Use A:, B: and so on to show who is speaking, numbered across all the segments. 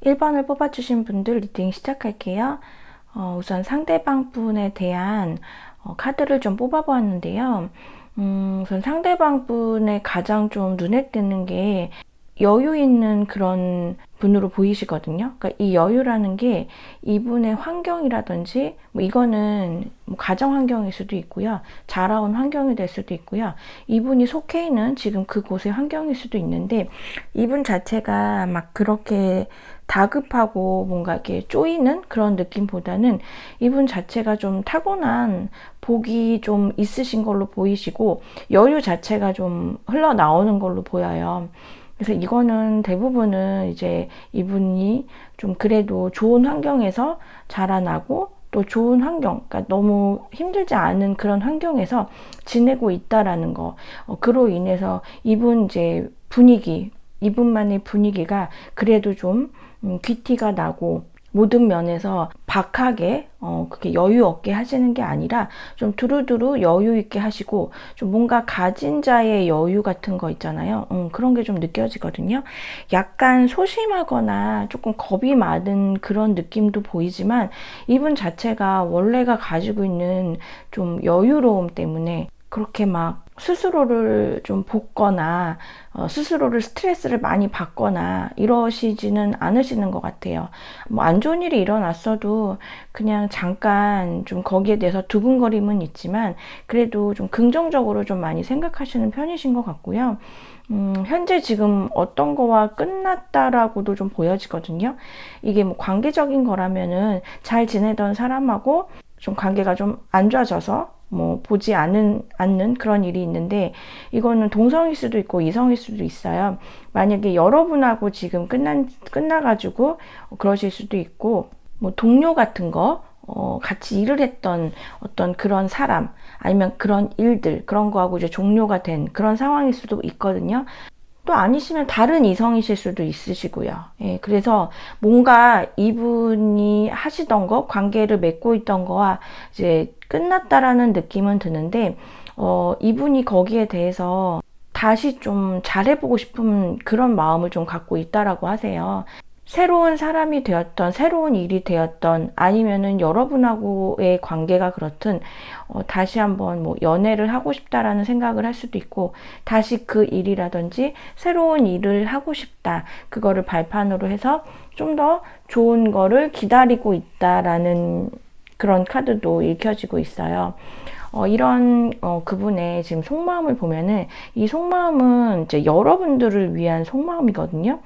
A: 1번을 뽑아주신 분들 리딩 시작할게요. 우선 상대방 분에 대한 카드를 좀 뽑아보았는데요. 우선 상대방 분의 가장 좀 눈에 띄는 게 여유 있는 그런 분으로 보이시거든요. 그러니까 이 여유라는 게 이분의 환경이라든지 뭐 이거는 뭐 가정 환경일 수도 있고요. 자라온 환경이 될 수도 있고요. 이분이 속해 있는 지금 그곳의 환경일 수도 있는데 이분 자체가 막 그렇게 다급하고 뭔가 이렇게 쪼이는 그런 느낌보다는 이분 자체가 좀 타고난 복이 좀 있으신 걸로 보이시고 여유 자체가 좀 흘러나오는 걸로 보여요. 그래서 이거는 대부분은 이제 이분이 좀 그래도 좋은 환경에서 자라나고 또 좋은 환경, 그러니까 너무 힘들지 않은 그런 환경에서 지내고 있다라는 거. 그로 인해서 이분 이제 분위기, 이분만의 분위기가 그래도 좀 귀티가 나고 모든 면에서 박하게 그렇게 여유 없게 하시는 게 아니라 좀 두루두루 여유 있게 하시고 좀 뭔가 가진 자의 여유 같은 거 있잖아요. 그런 게 좀 느껴지거든요. 약간 소심하거나 조금 겁이 많은 그런 느낌도 보이지만 이분 자체가 원래가 가지고 있는 좀 여유로움 때문에 그렇게 막 스스로를 좀 볶거나 스스로를 스트레스를 많이 받거나 이러시지는 않으시는 것 같아요. 뭐 안 좋은 일이 일어났어도 그냥 잠깐 좀 거기에 대해서 두근거림은 있지만 그래도 좀 긍정적으로 좀 많이 생각하시는 편이신 것 같고요. 현재 지금 어떤 거와 끝났다라고도 좀 보여지거든요. 이게 뭐 관계적인 거라면은 잘 지내던 사람하고 좀 관계가 좀 안 좋아져서 뭐 보지 않는 그런 일이 있는데 이거는 동성일 수도 있고 이성일 수도 있어요. 만약에 여러분하고 지금 끝나가지고 그러실 수도 있고 뭐 동료 같은 거 같이 일을 했던 어떤 그런 사람 아니면 그런 일들 그런 거하고 이제 종료가 된 그런 상황일 수도 있거든요. 또 아니시면 다른 이성이실 수도 있으시고요. 예, 그래서 뭔가 이분이 하시던 거, 관계를 맺고 있던 거와 이제 끝났다라는 느낌은 드는데, 이분이 거기에 대해서 다시 좀 잘해보고 싶은 그런 마음을 좀 갖고 있다라고 하세요. 새로운 사람이 되었던, 새로운 일이 되었던, 아니면은 여러분하고의 관계가 그렇든, 다시 한번 뭐 연애를 하고 싶다라는 생각을 할 수도 있고, 다시 그 일이라든지 새로운 일을 하고 싶다. 그거를 발판으로 해서 좀 더 좋은 거를 기다리고 있다라는 그런 카드도 읽혀지고 있어요. 이런 그분의 지금 속마음을 보면은 이 속마음은 이제 여러분들을 위한 속마음이거든요.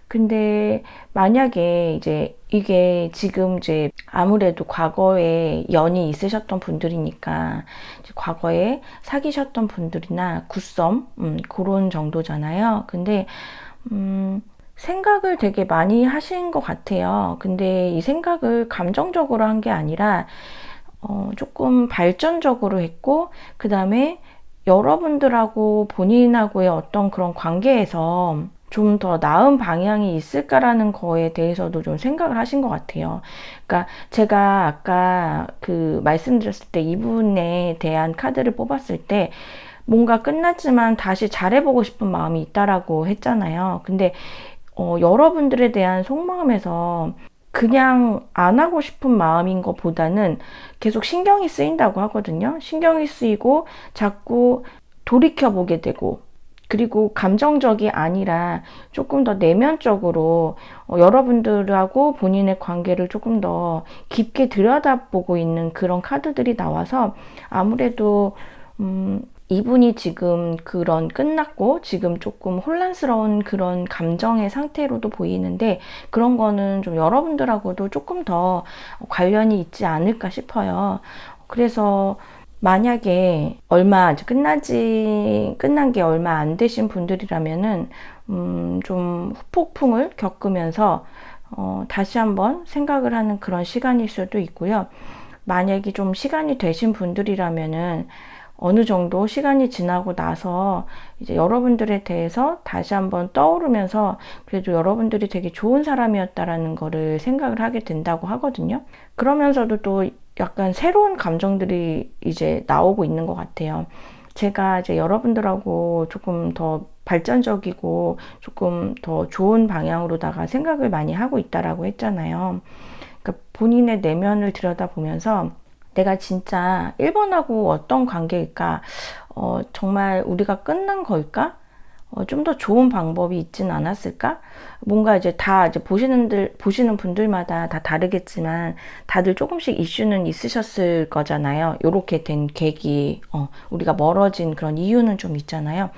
A: 근데 만약에 이제 이게 지금 이제 아무래도 과거에 연이 있으셨던 분들이니까 이제 과거에 사귀셨던 분들이나 굿썸 그런 정도잖아요. 근데 생각을 되게 많이 하신 것 같아요. 근데 이 생각을 감정적으로 한 게 아니라 조금 발전적으로 했고 그 다음에 여러분들하고 본인하고의 어떤 그런 관계에서 좀 더 나은 방향이 있을까라는 거에 대해서도 좀 생각을 하신 것 같아요. 그러니까 제가 아까 그 말씀드렸을 때 이분에 대한 카드를 뽑았을 때 뭔가 끝났지만 다시 잘해보고 싶은 마음이 있다라고 했잖아요. 근데 여러분들에 대한 속마음에서 그냥 안 하고 싶은 마음인 것보다는 계속 신경이 쓰인다고 하거든요. 신경이 쓰이고 자꾸 돌이켜보게 되고 그리고 감정적이 아니라 조금 더 내면적으로 여러분들하고 본인의 관계를 조금 더 깊게 들여다보고 있는 그런 카드들이 나와서 아무래도 이분이 지금 그런 끝났고 지금 조금 혼란스러운 그런 감정의 상태로도 보이는데 그런 거는 좀 여러분들하고도 조금 더 관련이 있지 않을까 싶어요. 그래서 만약에 끝난 게 얼마 안 되신 분들이라면은, 좀 후폭풍을 겪으면서, 다시 한번 생각을 하는 그런 시간일 수도 있고요. 만약에 좀 시간이 되신 분들이라면은, 어느 정도 시간이 지나고 나서 이제 여러분들에 대해서 다시 한번 떠오르면서 그래도 여러분들이 되게 좋은 사람이었다라는 거를 생각을 하게 된다고 하거든요. 그러면서도 또 약간 새로운 감정들이 이제 나오고 있는 것 같아요. 제가 이제 여러분들하고 조금 더 발전적이고 조금 더 좋은 방향으로다가 생각을 많이 하고 있다라고 했잖아요. 그러니까 본인의 내면을 들여다보면서 내가 진짜 1번하고 어떤 관계일까? 정말 우리가 끝난 걸까? 좀 더 좋은 방법이 있진 않았을까? 뭔가 이제 다 이제 보시는 분들마다 다 다르겠지만 다들 조금씩 이슈는 있으셨을 거잖아요. 요렇게 된 계기, 우리가 멀어진 그런 이유는 좀 있잖아요.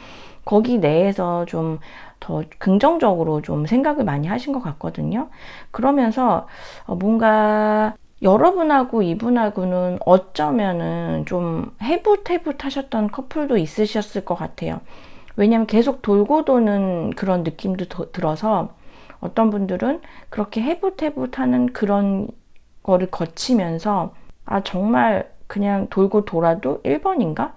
A: 거기 내에서 좀 더 긍정적으로 좀 생각을 많이 하신 것 같거든요. 그러면서 뭔가 여러분하고 이분하고는 어쩌면은 좀 해붓해붓하셨던 커플도 있으셨을 것 같아요. 왜냐면 계속 돌고 도는 그런 느낌도 들어서 어떤 분들은 그렇게 해붓해붓하는 그런 거를 거치면서 아 정말 그냥 돌고 돌아도 1번인가?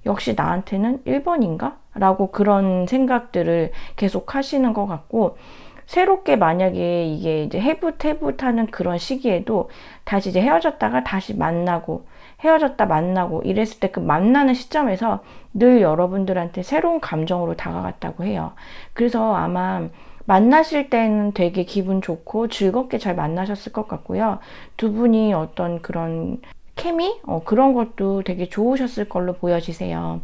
A: 역시 나한테는 1번인가? 라고 그런 생각들을 계속 하시는 것 같고 새롭게 만약에 이게 이제 해붓해붓하는 그런 시기에도 다시 이제 헤어졌다가 다시 만나고 헤어졌다 만나고 이랬을 때 그 만나는 시점에서 늘 여러분들한테 새로운 감정으로 다가갔다고 해요. 그래서 아마 만나실 때는 되게 기분 좋고 즐겁게 잘 만나셨을 것 같고요. 두 분이 어떤 그런 케미? 그런 것도 되게 좋으셨을 걸로 보여지세요.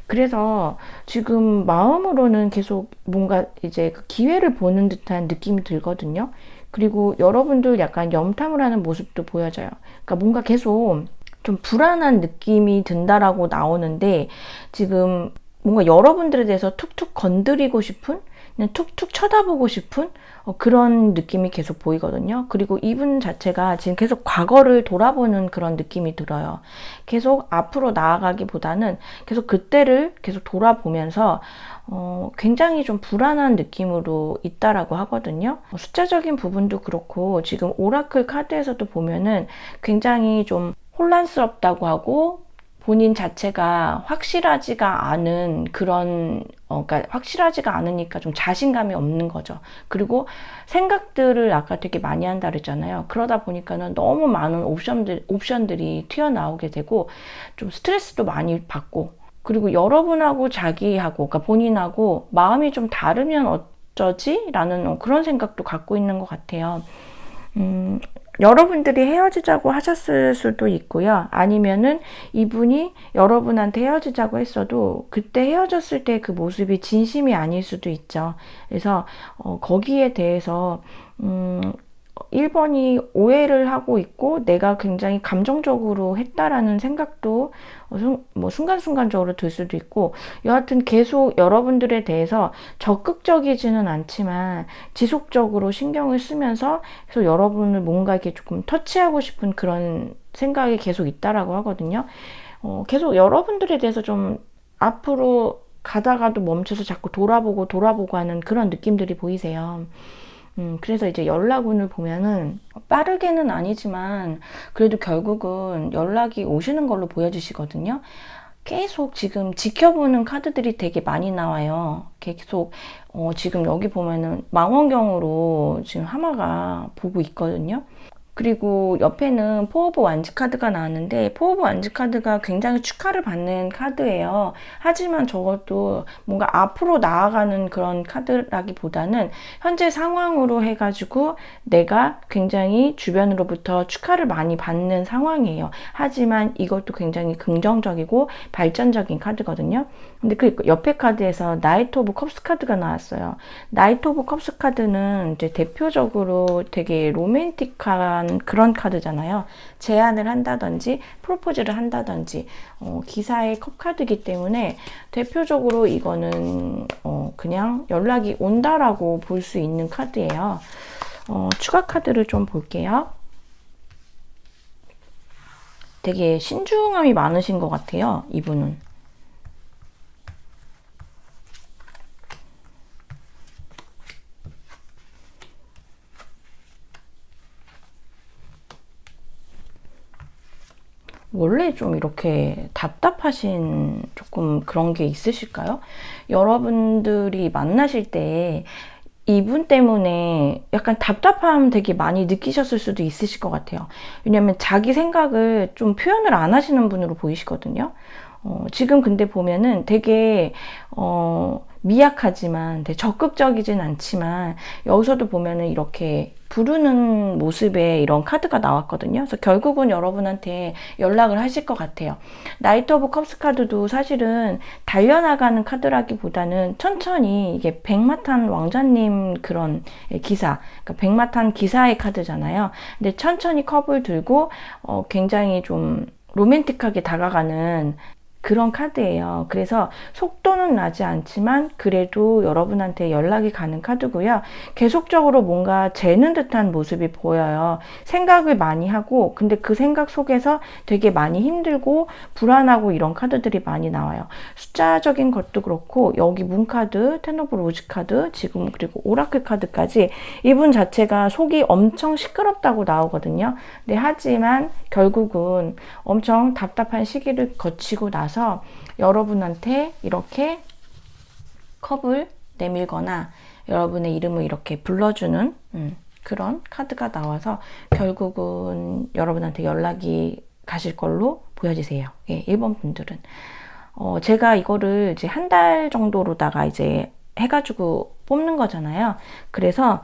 A: 그래서 지금 마음으로는 계속 뭔가 이제 그 기회를 보는 듯한 느낌이 들거든요. 그리고 여러분들 약간 염탐을 하는 모습도 보여져요. 그러니까 뭔가 계속 좀 불안한 느낌이 든다라고 나오는데 지금 뭔가 여러분들에 대해서 툭툭 건드리고 싶은 그냥 툭툭 쳐다보고 싶은 그런 느낌이 계속 보이거든요. 그리고 이분 자체가 지금 계속 과거를 돌아보는 그런 느낌이 들어요. 계속 앞으로 나아가기보다는 계속 그때를 계속 돌아보면서 굉장히 좀 불안한 느낌으로 있다라고 하거든요. 숫자적인 부분도 그렇고 지금 오라클 카드에서도 보면은 굉장히 좀 혼란스럽다고 하고 본인 자체가 확실하지가 않은 그런 그러니까 확실하지가 않으니까 좀 자신감이 없는 거죠. 그리고 생각들을 아까 되게 많이 한다 그랬잖아요. 그러다 보니까는 너무 많은 옵션들이 튀어나오게 되고 좀 스트레스도 많이 받고 그리고 여러분하고 자기하고 그러니까 본인하고 마음이 좀 다르면 어쩌지? 라는 그런 생각도 갖고 있는 것 같아요. 여러분들이 헤어지자고 하셨을 수도 있고요. 아니면은 이분이 여러분한테 헤어지자고 했어도 그때 헤어졌을 때 그 모습이 진심이 아닐 수도 있죠. 그래서 거기에 대해서 1번이 오해를 하고 있고 내가 굉장히 감정적으로 했다라는 생각도 뭐 순간순간적으로 들 수도 있고 여하튼 계속 여러분들에 대해서 적극적이지는 않지만 지속적으로 신경을 쓰면서 계속 여러분을 뭔가 이렇게 조금 터치하고 싶은 그런 생각이 계속 있다라고 하거든요. 계속 여러분들에 대해서 좀 앞으로 가다가도 멈춰서 자꾸 돌아보고 하는 그런 느낌들이 보이세요. 그래서 이제 연락운을 보면은 빠르게는 아니지만 그래도 결국은 연락이 오시는 걸로 보여지시거든요. 계속 지금 지켜보는 카드들이 되게 많이 나와요. 계속 지금 여기 보면은 망원경으로 지금 하마가 보고 있거든요. 그리고 옆에는 포 오브 완즈 카드가 나왔는데 포 오브 완즈 카드가 굉장히 축하를 받는 카드예요. 하지만 저것도 뭔가 앞으로 나아가는 그런 카드라기보다는 현재 상황으로 해가지고 내가 굉장히 주변으로부터 축하를 많이 받는 상황이에요. 하지만 이것도 굉장히 긍정적이고 발전적인 카드거든요. 근데 그 옆에 카드에서 나이트 오브 컵스 카드가 나왔어요. 나이트 오브 컵스 카드는 이제 대표적으로 되게 로맨틱한 그런 카드잖아요. 제안을 한다든지 프로포즈를 한다든지 기사의 컵 카드이기 때문에 대표적으로 이거는 그냥 연락이 온다라고 볼 수 있는 카드예요. 추가 카드를 좀 볼게요. 되게 신중함이 많으신 것 같아요. 이분은. 원래 좀 이렇게 답답하신 조금 그런 게 있으실까요? 여러분들이 만나실 때 이분 때문에 약간 답답함 되게 많이 느끼셨을 수도 있으실 것 같아요. 왜냐면 자기 생각을 좀 표현을 안 하시는 분으로 보이시거든요. 지금 근데 보면은 되게 미약하지만 되게 적극적이진 않지만 여기서도 보면은 이렇게 부르는 모습의 이런 카드가 나왔거든요. 그래서 결국은 여러분한테 연락을 하실 것 같아요. 나이트 오브 컵스 카드도 사실은 달려나가는 카드라기보다는 천천히 이게 백마탄 왕자님 그런 기사, 그러니까 백마탄 기사의 카드잖아요. 근데 천천히 컵을 들고 굉장히 좀 로맨틱하게 다가가는 그런 카드예요. 그래서 속도는 나지 않지만 그래도 여러분한테 연락이 가는 카드고요. 계속적으로 뭔가 재는 듯한 모습이 보여요. 생각을 많이 하고 근데 그 생각 속에서 되게 많이 힘들고 불안하고 이런 카드들이 많이 나와요. 숫자적인 것도 그렇고 여기 문카드, 텐 오브 로즈 카드, 지금 그리고 오라클 카드까지 이분 자체가 속이 엄청 시끄럽다고 나오거든요. 네, 하지만 결국은 엄청 답답한 시기를 거치고 나서 여러분한테 이렇게 컵을 내밀거나 여러분의 이름을 이렇게 불러주는 그런 카드가 나와서 결국은 여러분한테 연락이 가실 걸로 보여지세요. 예, 1번 분들은. 제가 이거를 이제 한 달 정도로다가 이제 해가지고 뽑는 거잖아요. 그래서,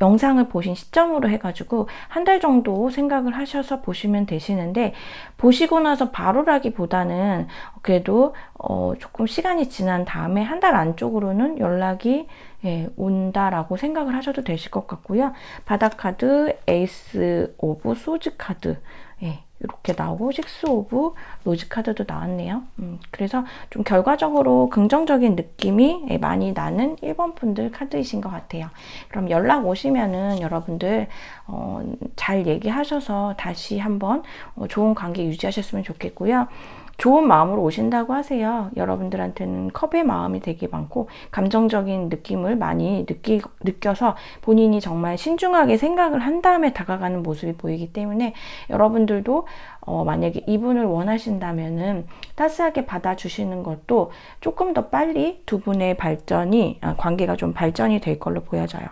A: 영상을 보신 시점으로 해가지고 한 달 정도 생각을 하셔서 보시면 되시는데 보시고 나서 바로라기보다는 그래도 조금 시간이 지난 다음에 한 달 안쪽으로는 연락이 온다라고 생각을 하셔도 되실 것 같고요. 바닥 카드, 에이스 오브 소즈 카드 이렇게 나오고 식스 오브 로즈 카드도 나왔네요. 그래서 좀 결과적으로 긍정적인 느낌이 많이 나는 1번 분들 카드이신 것 같아요. 그럼 연락 오시면은 여러분들 잘 얘기하셔서 다시 한번 좋은 관계 유지하셨으면 좋겠고요. 좋은 마음으로 오신다고 하세요. 여러분들한테는 컵의 마음이 되게 많고 감정적인 느낌을 많이 느껴서 본인이 정말 신중하게 생각을 한 다음에 다가가는 모습이 보이기 때문에 여러분들도 만약에 이분을 원하신다면은 따스하게 받아주시는 것도 조금 더 빨리 두 분의 관계가 좀 발전이 될 걸로 보여져요.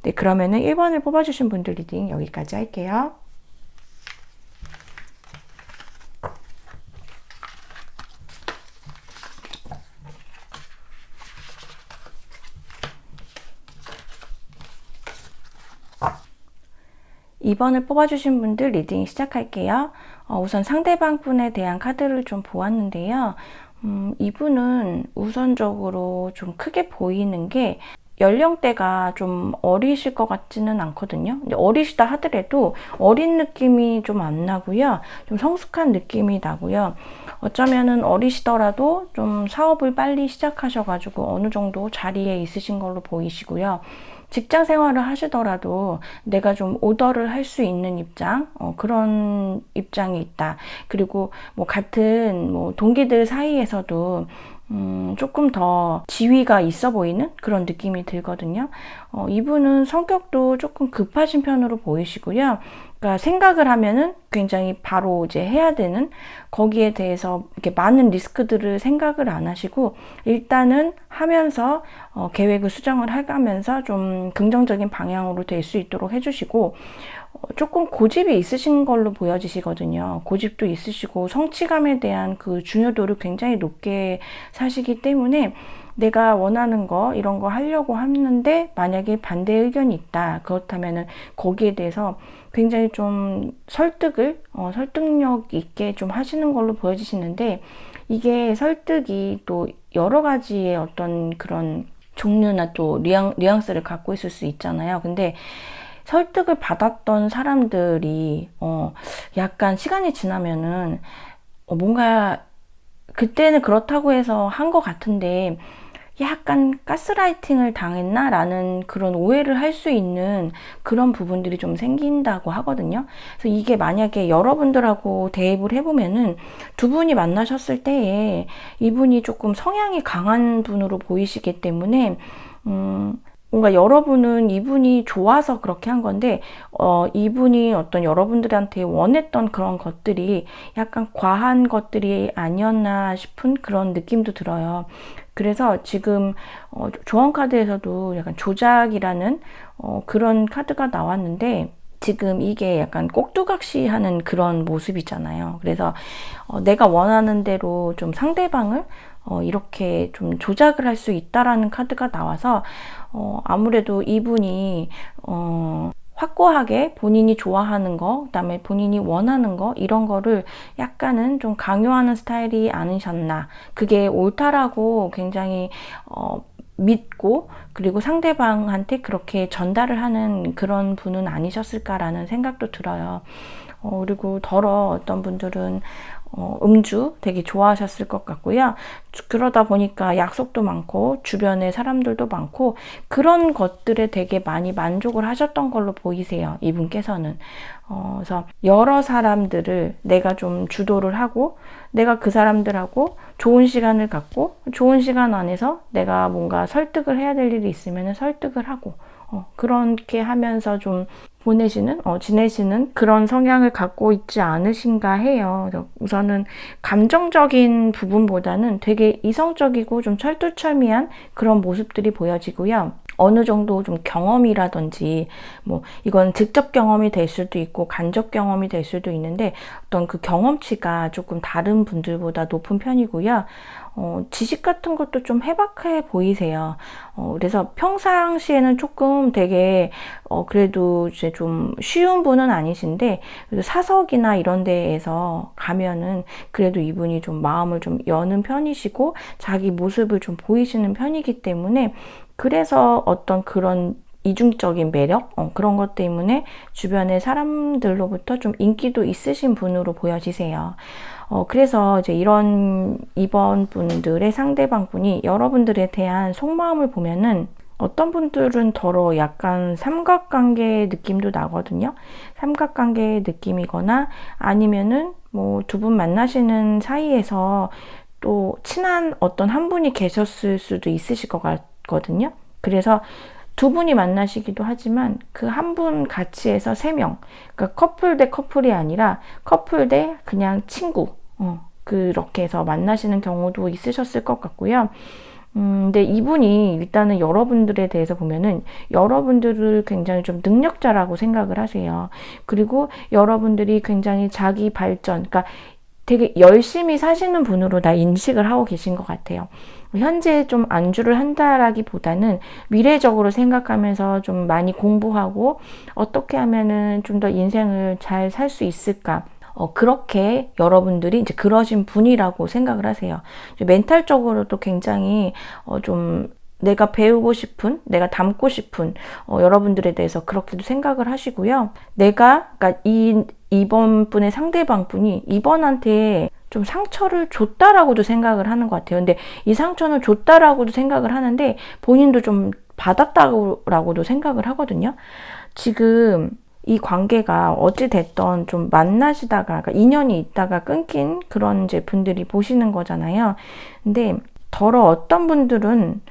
A: 네, 그러면은 1번을 뽑아주신 분들 리딩 여기까지 할게요. (2번을) 뽑아주신 분들 리딩 시작할게요. 우선 상대방 분에 대한 카드를 좀 보았는데요. 이분은 우선적으로 좀 크게 보이는 게 연령대가 좀 어리실 것 같지는 않거든요. 근데 어리시다 하더라도 어린 느낌이 좀 안 나고요. 좀 성숙한 느낌이 나고요. 어쩌면은 어리시더라도 좀 사업을 빨리 시작하셔가지고 어느 정도 자리에 있으신 걸로 보이시고요. 직장 생활을 하시더라도 내가 좀 오더를 할 수 있는 입장, 그런 입장이 있다. 그리고 뭐 같은 뭐 동기들 사이에서도 조금 더 지위가 있어 보이는 그런 느낌이 들거든요. 이분은 성격도 조금 급하신 편으로 보이시고요. 그러니까 생각을 하면은 굉장히 바로 이제 해야 되는 거기에 대해서 이렇게 많은 리스크들을 생각을 안 하시고 일단은 하면서 계획을 수정을 해가면서 좀 긍정적인 방향으로 될 수 있도록 해주시고 조금 고집이 있으신 걸로 보여지시거든요. 고집도 있으시고 성취감에 대한 그 중요도를 굉장히 높게 사시기 때문에 내가 원하는 거 이런 거 하려고 하는데 만약에 반대 의견이 있다. 그렇다면은 거기에 대해서 굉장히 좀 설득력 있게 좀 하시는 걸로 보여지시는데 이게 설득이 또 여러 가지의 어떤 그런 종류나 또 뉘앙스를 갖고 있을 수 있잖아요. 근데 설득을 받았던 사람들이 약간 시간이 지나면은 뭔가 그때는 그렇다고 해서 한 것 같은데 약간 가스라이팅을 당했나? 라는 그런 오해를 할 수 있는 그런 부분들이 좀 생긴다고 하거든요. 그래서 이게 만약에 여러분들하고 대입을 해보면은 두 분이 만나셨을 때에 이분이 조금 성향이 강한 분으로 보이시기 때문에 뭔가 여러분은 이분이 좋아서 그렇게 한 건데 이분이 어떤 여러분들한테 원했던 그런 것들이 약간 과한 것들이 아니었나 싶은 그런 느낌도 들어요. 그래서 지금 조언 카드에서도 약간 조작이라는 그런 카드가 나왔는데 지금 이게 약간 꼭두각시 하는 그런 모습이잖아요. 그래서 내가 원하는 대로 좀 상대방을 이렇게 좀 조작을 할 수 있다라는 카드가 나와서 아무래도 이분이 확고하게 본인이 좋아하는 거, 그다음에 본인이 원하는 거 이런 거를 약간은 좀 강요하는 스타일이 아니셨나. 그게 옳다라고 굉장히 믿고 그리고 상대방한테 그렇게 전달을 하는 그런 분은 아니셨을까라는 생각도 들어요. 그리고 어떤 분들은 음주 되게 좋아하셨을 것 같고요. 그러다 보니까 약속도 많고 주변에 사람들도 많고 그런 것들에 되게 많이 만족을 하셨던 걸로 보이세요. 이분께서는. 그래서 여러 사람들을 내가 좀 주도를 하고 내가 그 사람들하고 좋은 시간을 갖고 좋은 시간 안에서 내가 뭔가 설득을 해야 될 일이 있으면 설득을 하고 그렇게 하면서 좀 지내시는 그런 성향을 갖고 있지 않으신가 해요. 우선은 감정적인 부분보다는 되게 이성적이고 좀 철두철미한 그런 모습들이 보여지고요. 어느 정도 좀 경험이라든지 이건 직접 경험이 될 수도 있고 간접 경험이 될 수도 있는데 어떤 그 경험치가 조금 다른 분들보다 높은 편이고요. 지식 같은 것도 좀 해박해 보이세요. 그래서 평상시에는 조금 되게 그래도 이제 좀 쉬운 분은 아니신데 그래도 사석이나 이런 데에서 가면은 그래도 이분이 좀 마음을 좀 여는 편이시고 자기 모습을 좀 보이시는 편이기 때문에 그래서 어떤 그런 이중적인 매력? 그런 것 때문에 주변의 사람들로부터 좀 인기도 있으신 분으로 보여지세요. 그래서 이제 이번 분들의 상대방 분이 여러분들에 대한 속마음을 보면은 어떤 분들은 약간 삼각관계 느낌도 나거든요. 삼각관계 느낌이거나 아니면은 두 분 만나시는 사이에서 또 친한 어떤 한 분이 계셨을 수도 있으실 것 같거든요. 그래서 두 분이 만나시기도 하지만 그 한 분 같이 해서 3명. 그러니까 커플 대 커플이 아니라 커플 대 그냥 친구. 그렇게 해서 만나시는 경우도 있으셨을 것 같고요. 근데 이분이 일단은 여러분들에 대해서 보면은 여러분들을 굉장히 좀 능력자라고 생각을 하세요. 그리고 여러분들이 굉장히 자기 발전, 그러니까 되게 열심히 사시는 분으로 다 인식을 하고 계신 것 같아요. 현재 좀 안주를 한다라기보다는 미래적으로 생각하면서 좀 많이 공부하고 어떻게 하면은 좀 더 인생을 잘 살 수 있을까? 그렇게 여러분들이 이제 그러신 분이라고 생각을 하세요. 멘탈적으로도 굉장히 좀 내가 배우고 싶은, 내가 닮고 싶은 여러분들에 대해서 그렇게도 생각을 하시고요. 그러니까 이번 분의 상대방 분이 이번한테 좀 상처를 줬다라고도 생각을 하는 것 같아요. 근데 이 상처는 줬다라고도 생각을 하는데 본인도 좀 받았다고도 생각을 하거든요. 지금 이 관계가 어찌됐던 좀 만나시다가, 그러니까 인연이 있다가 끊긴 그런 이제 분들이 보시는 거잖아요. 근데 어떤 분들은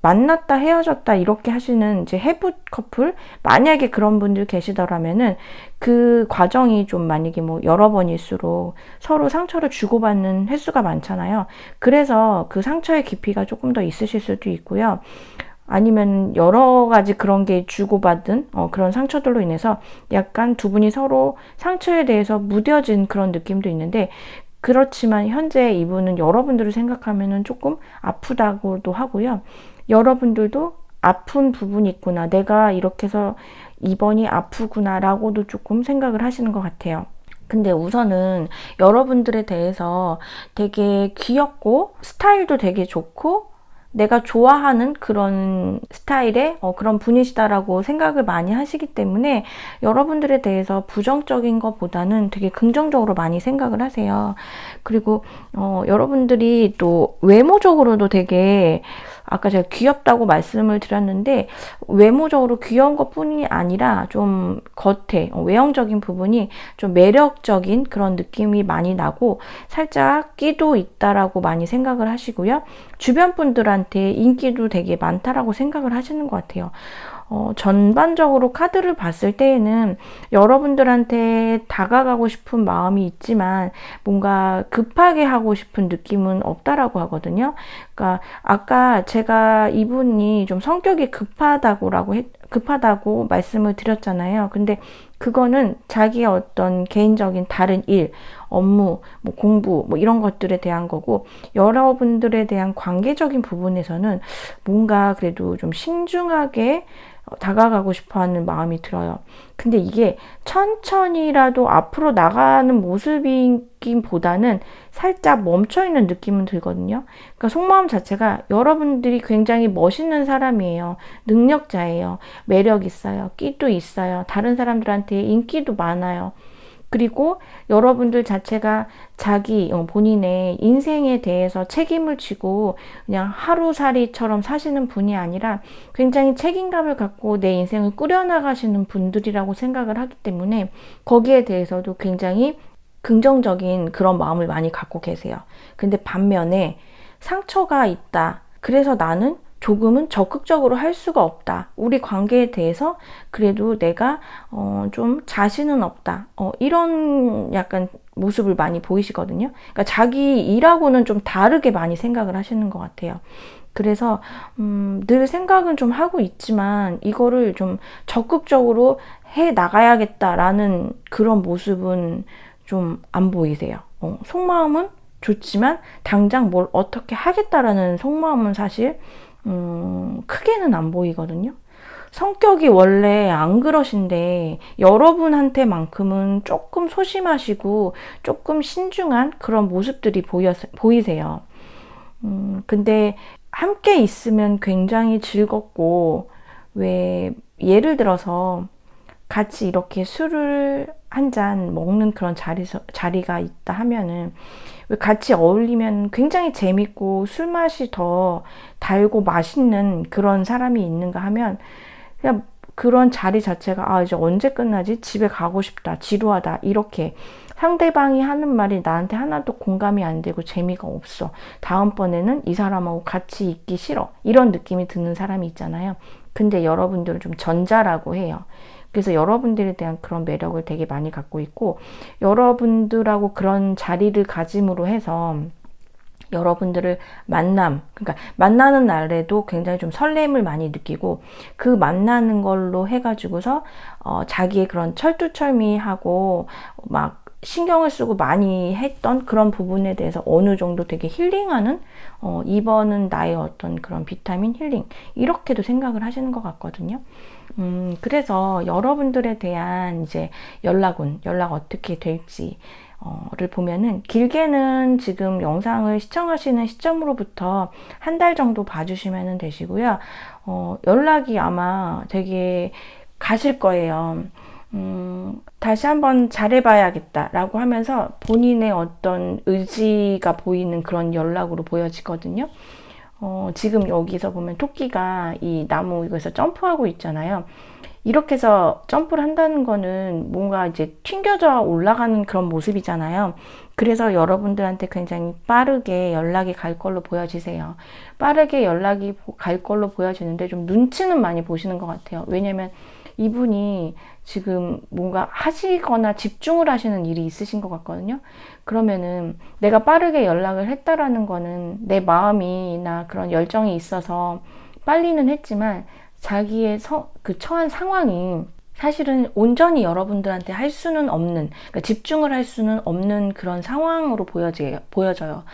A: 만났다 헤어졌다 이렇게 하시는 이제 해부 커플, 만약에 그런 분들 계시더라면은 그 과정이 좀 만약에 여러 번일수록 서로 상처를 주고받는 횟수가 많잖아요. 그래서 그 상처의 깊이가 조금 더 있으실 수도 있고요. 아니면 여러 가지 그런 게 주고받은 그런 상처들로 인해서 약간 두 분이 서로 상처에 대해서 무뎌진 그런 느낌도 있는데 그렇지만 현재 이분은 여러분들을 생각하면은 조금 아프다고도 하고요. 여러분들도 아픈 부분이 있구나. 내가 이렇게 해서 이번이 아프구나 라고도 조금 생각을 하시는 것 같아요. 근데 우선은 여러분들에 대해서 되게 귀엽고 스타일도 되게 좋고 내가 좋아하는 그런 스타일의 그런 분이시다라고 생각을 많이 하시기 때문에 여러분들에 대해서 부정적인 것보다는 되게 긍정적으로 많이 생각을 하세요. 그리고 여러분들이 또 외모적으로도 되게 아까 제가 귀엽다고 말씀을 드렸는데 외모적으로 귀여운 것뿐이 아니라 좀 겉에 외형적인 부분이 좀 매력적인 그런 느낌이 많이 나고 살짝 끼도 있다라고 많이 생각을 하시고요. 주변 분들한테 인기도 되게 많다라고 생각을 하시는 것 같아요. 전반적으로 카드를 봤을 때에는 여러분들한테 다가가고 싶은 마음이 있지만 뭔가 급하게 하고 싶은 느낌은 없다라고 하거든요. 그러니까 아까 제가 이분이 좀 성격이 급하다고 말씀을 드렸잖아요. 근데 그거는 자기의 어떤 개인적인 다른 일, 업무, 뭐 공부, 뭐 이런 것들에 대한 거고, 여러분들에 대한 관계적인 부분에서는 뭔가 그래도 좀 신중하게 다가가고 싶어 하는 마음이 들어요. 근데 이게 천천히라도 앞으로 나가는 모습이긴 보다는 살짝 멈춰있는 느낌은 들거든요. 그러니까 속마음 자체가 여러분들이 굉장히 멋있는 사람이에요. 능력자예요. 매력 있어요. 끼도 있어요. 다른 사람들한테 인기도 많아요. 그리고 여러분들 자체가 자기 본인의 인생에 대해서 책임을 지고 그냥 하루살이처럼 사시는 분이 아니라 굉장히 책임감을 갖고 내 인생을 꾸려나가시는 분들이라고 생각을 하기 때문에 거기에 대해서도 굉장히 긍정적인 그런 마음을 많이 갖고 계세요. 근데 반면에 상처가 있다. 그래서 나는 조금은 적극적으로 할 수가 없다. 우리 관계에 대해서 그래도 내가 좀 자신은 없다. 이런 약간 모습을 많이 보이시거든요. 그러니까 자기 일하고는 좀 다르게 많이 생각을 하시는 것 같아요. 그래서 늘 생각은 좀 하고 있지만 이거를 좀 적극적으로 해 나가야겠다라는 그런 모습은 좀 안 보이세요. 속마음은 좋지만 당장 뭘 어떻게 하겠다라는 속마음은 사실 크게는 안 보이거든요. 성격이 원래 안 그러신데 여러분한테만큼은 조금 소심하시고 조금 신중한 그런 모습들이 보이세요. 근데 함께 있으면 굉장히 즐겁고, 왜 예를 들어서 같이 이렇게 술을 한 잔 먹는 그런 자리가 있다 하면은 왜 같이 어울리면 굉장히 재밌고 술맛이 더 달고 맛있는 그런 사람이 있는가 하면 그냥 그런 자리 자체가 이제 언제 끝나지? 집에 가고 싶다. 지루하다. 이렇게 상대방이 하는 말이 나한테 하나도 공감이 안 되고 재미가 없어. 다음번에는 이 사람하고 같이 있기 싫어. 이런 느낌이 드는 사람이 있잖아요. 근데 여러분들은 좀 전자라고 해요. 그래서 여러분들에 대한 그런 매력을 되게 많이 갖고 있고, 여러분들하고 그런 자리를 가짐으로 해서 여러분들을 그러니까 만나는 날에도 굉장히 좀 설렘을 많이 느끼고, 그 만나는 걸로 해가지고서 자기의 그런 철두철미하고 막 신경을 쓰고 많이 했던 그런 부분에 대해서 어느 정도 되게 힐링하는, 이번은 나의 어떤 그런 비타민 힐링, 이렇게도 생각을 하시는 것 같거든요. 그래서 여러분들에 대한 이제 연락 어떻게 될지, 를 보면은 길게는 지금 영상을 시청하시는 시점으로부터 한 달 정도 봐주시면 되시고요. 연락이 아마 되게 가실 거예요. 다시 한번 잘해봐야겠다라고 하면서 본인의 어떤 의지가 보이는 그런 연락으로 보여지거든요. 지금 여기서 보면 토끼가 이 나무 이거에서 점프하고 있잖아요. 이렇게 해서 점프를 한다는 거는 뭔가 이제 튕겨져 올라가는 그런 모습이잖아요. 그래서 여러분들한테 굉장히 빠르게 연락이 갈 걸로 보여지세요. 빠르게 연락이 갈 걸로 보여지는데 좀 눈치는 많이 보시는 것 같아요. 왜냐면 이분이 지금 뭔가 하시거나 집중을 하시는 일이 있으신 것 같거든요. 그러면은 내가 빠르게 연락을 했다라는 거는 내 마음이나 그런 열정이 있어서 빨리는 했지만 자기의 그 처한 상황이 사실은 온전히 여러분들한테 할 수는 없는, 그러니까 집중을 할 수는 없는 그런 상황으로 보여져요.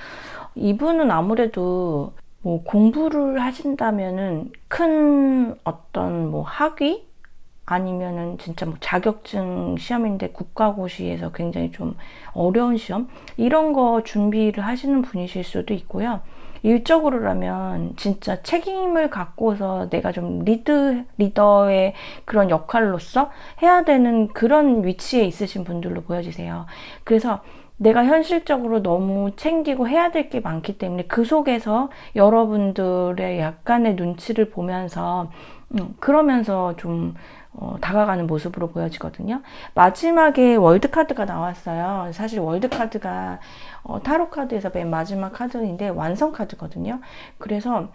A: 이분은 아무래도 뭐 공부를 하신다면은 큰 어떤 뭐 학위? 아니면은 진짜 뭐 자격증 시험인데 국가고시에서 굉장히 좀 어려운 시험? 이런 거 준비를 하시는 분이실 수도 있고요. 일적으로라면 진짜 책임을 갖고서 내가 좀 리더의 그런 역할로서 해야 되는 그런 위치에 있으신 분들로 보여지세요. 그래서 내가 현실적으로 너무 챙기고 해야 될 게 많기 때문에 그 속에서 여러분들의 약간의 눈치를 보면서 그러면서 좀 다가가는 모습으로 보여지거든요. 마지막에 월드카드가 나왔어요. 사실 월드카드가 타로 카드에서 맨 마지막 카드인데 완성 카드거든요. 그래서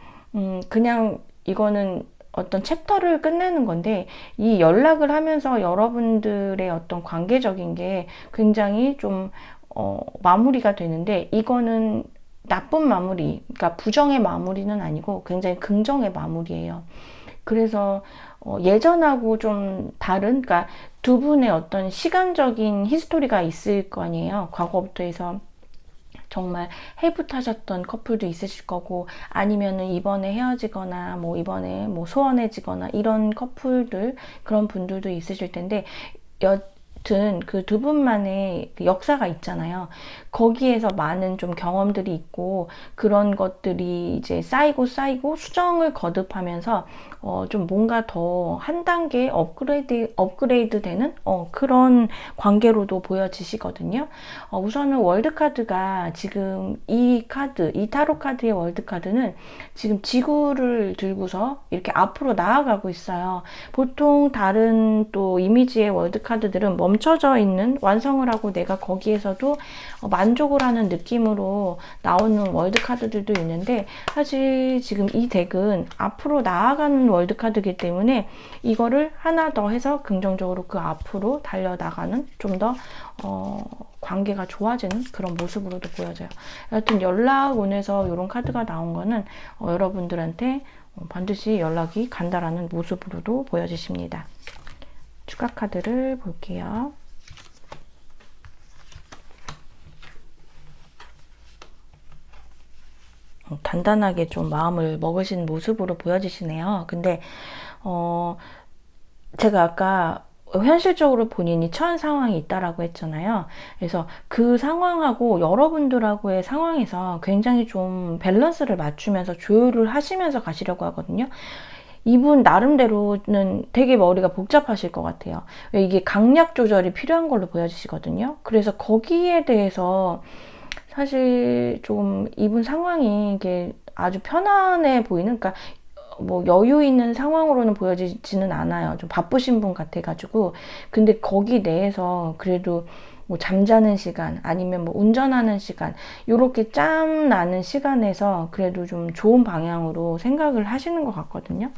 A: 그냥 이거는 어떤 챕터를 끝내는 건데, 이 연락을 하면서 여러분들의 어떤 관계적인 게 굉장히 좀 마무리가 되는데, 이거는 나쁜 마무리, 그러니까 부정의 마무리는 아니고 굉장히 긍정의 마무리예요. 그래서 예전하고 좀 다른, 그러니까 두 분의 어떤 시간적인 히스토리가 있을 거 아니에요. 과거부터 해서 정말 헤이풋하셨던 커플도 있으실 거고, 아니면은 이번에 헤어지거나 뭐 이번에 뭐 소원해지거나 이런 커플들, 그런 분들도 있으실 텐데, 여튼 그 두 분만의 그 역사가 있잖아요. 거기에서 많은 좀 경험들이 있고, 그런 것들이 이제 쌓이고 수정을 거듭하면서 좀 뭔가 더 한 단계 업그레이드 되는 그런 관계로도 보여지시거든요. 우선은 월드카드가 지금 이 타로 카드의 월드카드는 지금 지구를 들고서 이렇게 앞으로 나아가고 있어요. 보통 다른 또 이미지의 월드카드들은 멈춰져 있는, 완성을 하고 내가 거기에서도 만족을 하는 느낌으로 나오는 월드카드들도 있는데, 사실 지금 이 덱은 앞으로 나아가는 월드카드이기 때문에 이거를 하나 더 해서 긍정적으로 그 앞으로 달려나가는, 좀 더 관계가 좋아지는 그런 모습으로도 보여져요. 여하튼 연락운에서 이런 카드가 나온 거는 여러분들한테 반드시 연락이 간다라는 모습으로도 보여지십니다. 추가 카드를 볼게요. 단단하게 좀 마음을 먹으신 모습으로 보여지시네요. 근데 제가 아까 현실적으로 본인이 처한 상황이 있다라고 했잖아요. 그래서 그 상황하고 여러분들하고의 상황에서 굉장히 좀 밸런스를 맞추면서 조율을 하시면서 가시려고 하거든요. 이분 나름대로는 되게 머리가 복잡하실 것 같아요. 이게 강약 조절이 필요한 걸로 보여지시거든요. 그래서 거기에 대해서 사실 좀 이분 상황이 이게 아주 편안해 보이는, 그러니까 뭐 여유 있는 상황으로는 보여지지는 않아요. 좀 바쁘신 분 같아가지고. 근데 거기 내에서 그래도 뭐 잠자는 시간, 아니면 뭐 운전하는 시간, 요렇게 짬 나는 시간에서 그래도 좀 좋은 방향으로 생각을 하시는 것 같거든요.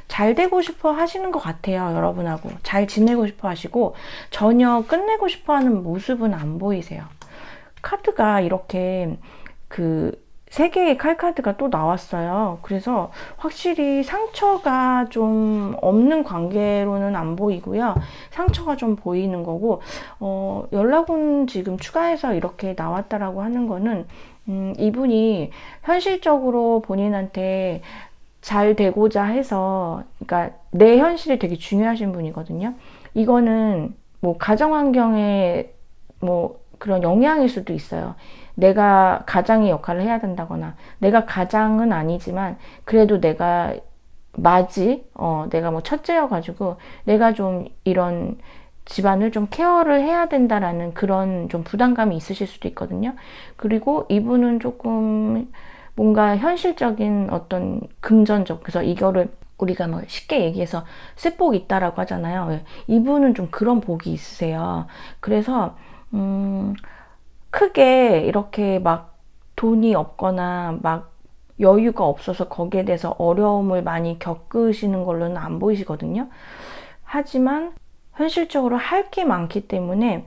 A: 잘 되고 싶어 하시는 것 같아요. 여러분하고 잘 지내고 싶어 하시고, 전혀 끝내고 싶어 하는 모습은 안 보이세요. 카드가 이렇게 그 세 개의 칼카드가 또 나왔어요. 그래서 확실히 상처가 좀 없는 관계로는 안 보이고요. 상처가 좀 보이는 거고, 연락은 지금 추가해서 이렇게 나왔다라고 하는 거는, 이분이 현실적으로 본인한테 잘 되고자 해서, 그러니까 내 현실이 되게 중요하신 분이거든요. 이거는 뭐 가정 환경에 뭐 그런 영향일 수도 있어요. 내가 가장의 역할을 해야 된다거나, 내가 가장은 아니지만 그래도 내가 내가 뭐 첫째여가지고 내가 좀 이런 집안을 좀 케어를 해야 된다라는 그런 좀 부담감이 있으실 수도 있거든요. 그리고 이분은 조금 뭔가 현실적인 어떤 금전적, 그래서 이거를 우리가 뭐 쉽게 얘기해서 쇠복 있다라고 하잖아요. 이분은 좀 그런 복이 있으세요. 그래서 크게 이렇게 막 돈이 없거나 막 여유가 없어서 거기에 대해서 어려움을 많이 겪으시는 걸로는 안 보이시거든요. 하지만 현실적으로 할 게 많기 때문에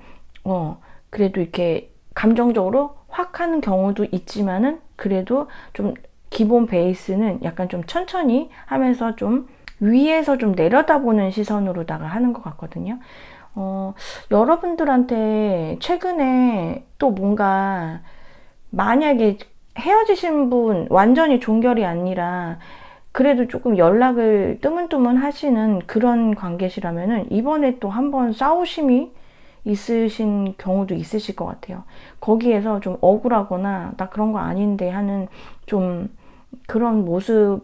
A: 그래도 이렇게 감정적으로 확 하는 경우도 있지만은, 그래도 좀 기본 베이스는 약간 좀 천천히 하면서 좀 위에서 좀 내려다보는 시선으로다가 하는 것 같거든요. 여러분들한테 최근에 또 뭔가, 만약에 헤어지신 분 완전히 종결이 아니라 그래도 조금 연락을 뜨문뜨문 하시는 그런 관계시라면은, 이번에 또 한번 싸우심이 있으신 경우도 있으실 것 같아요. 거기에서 좀 억울하거나 나 그런 거 아닌데 하는 좀 그런 모습,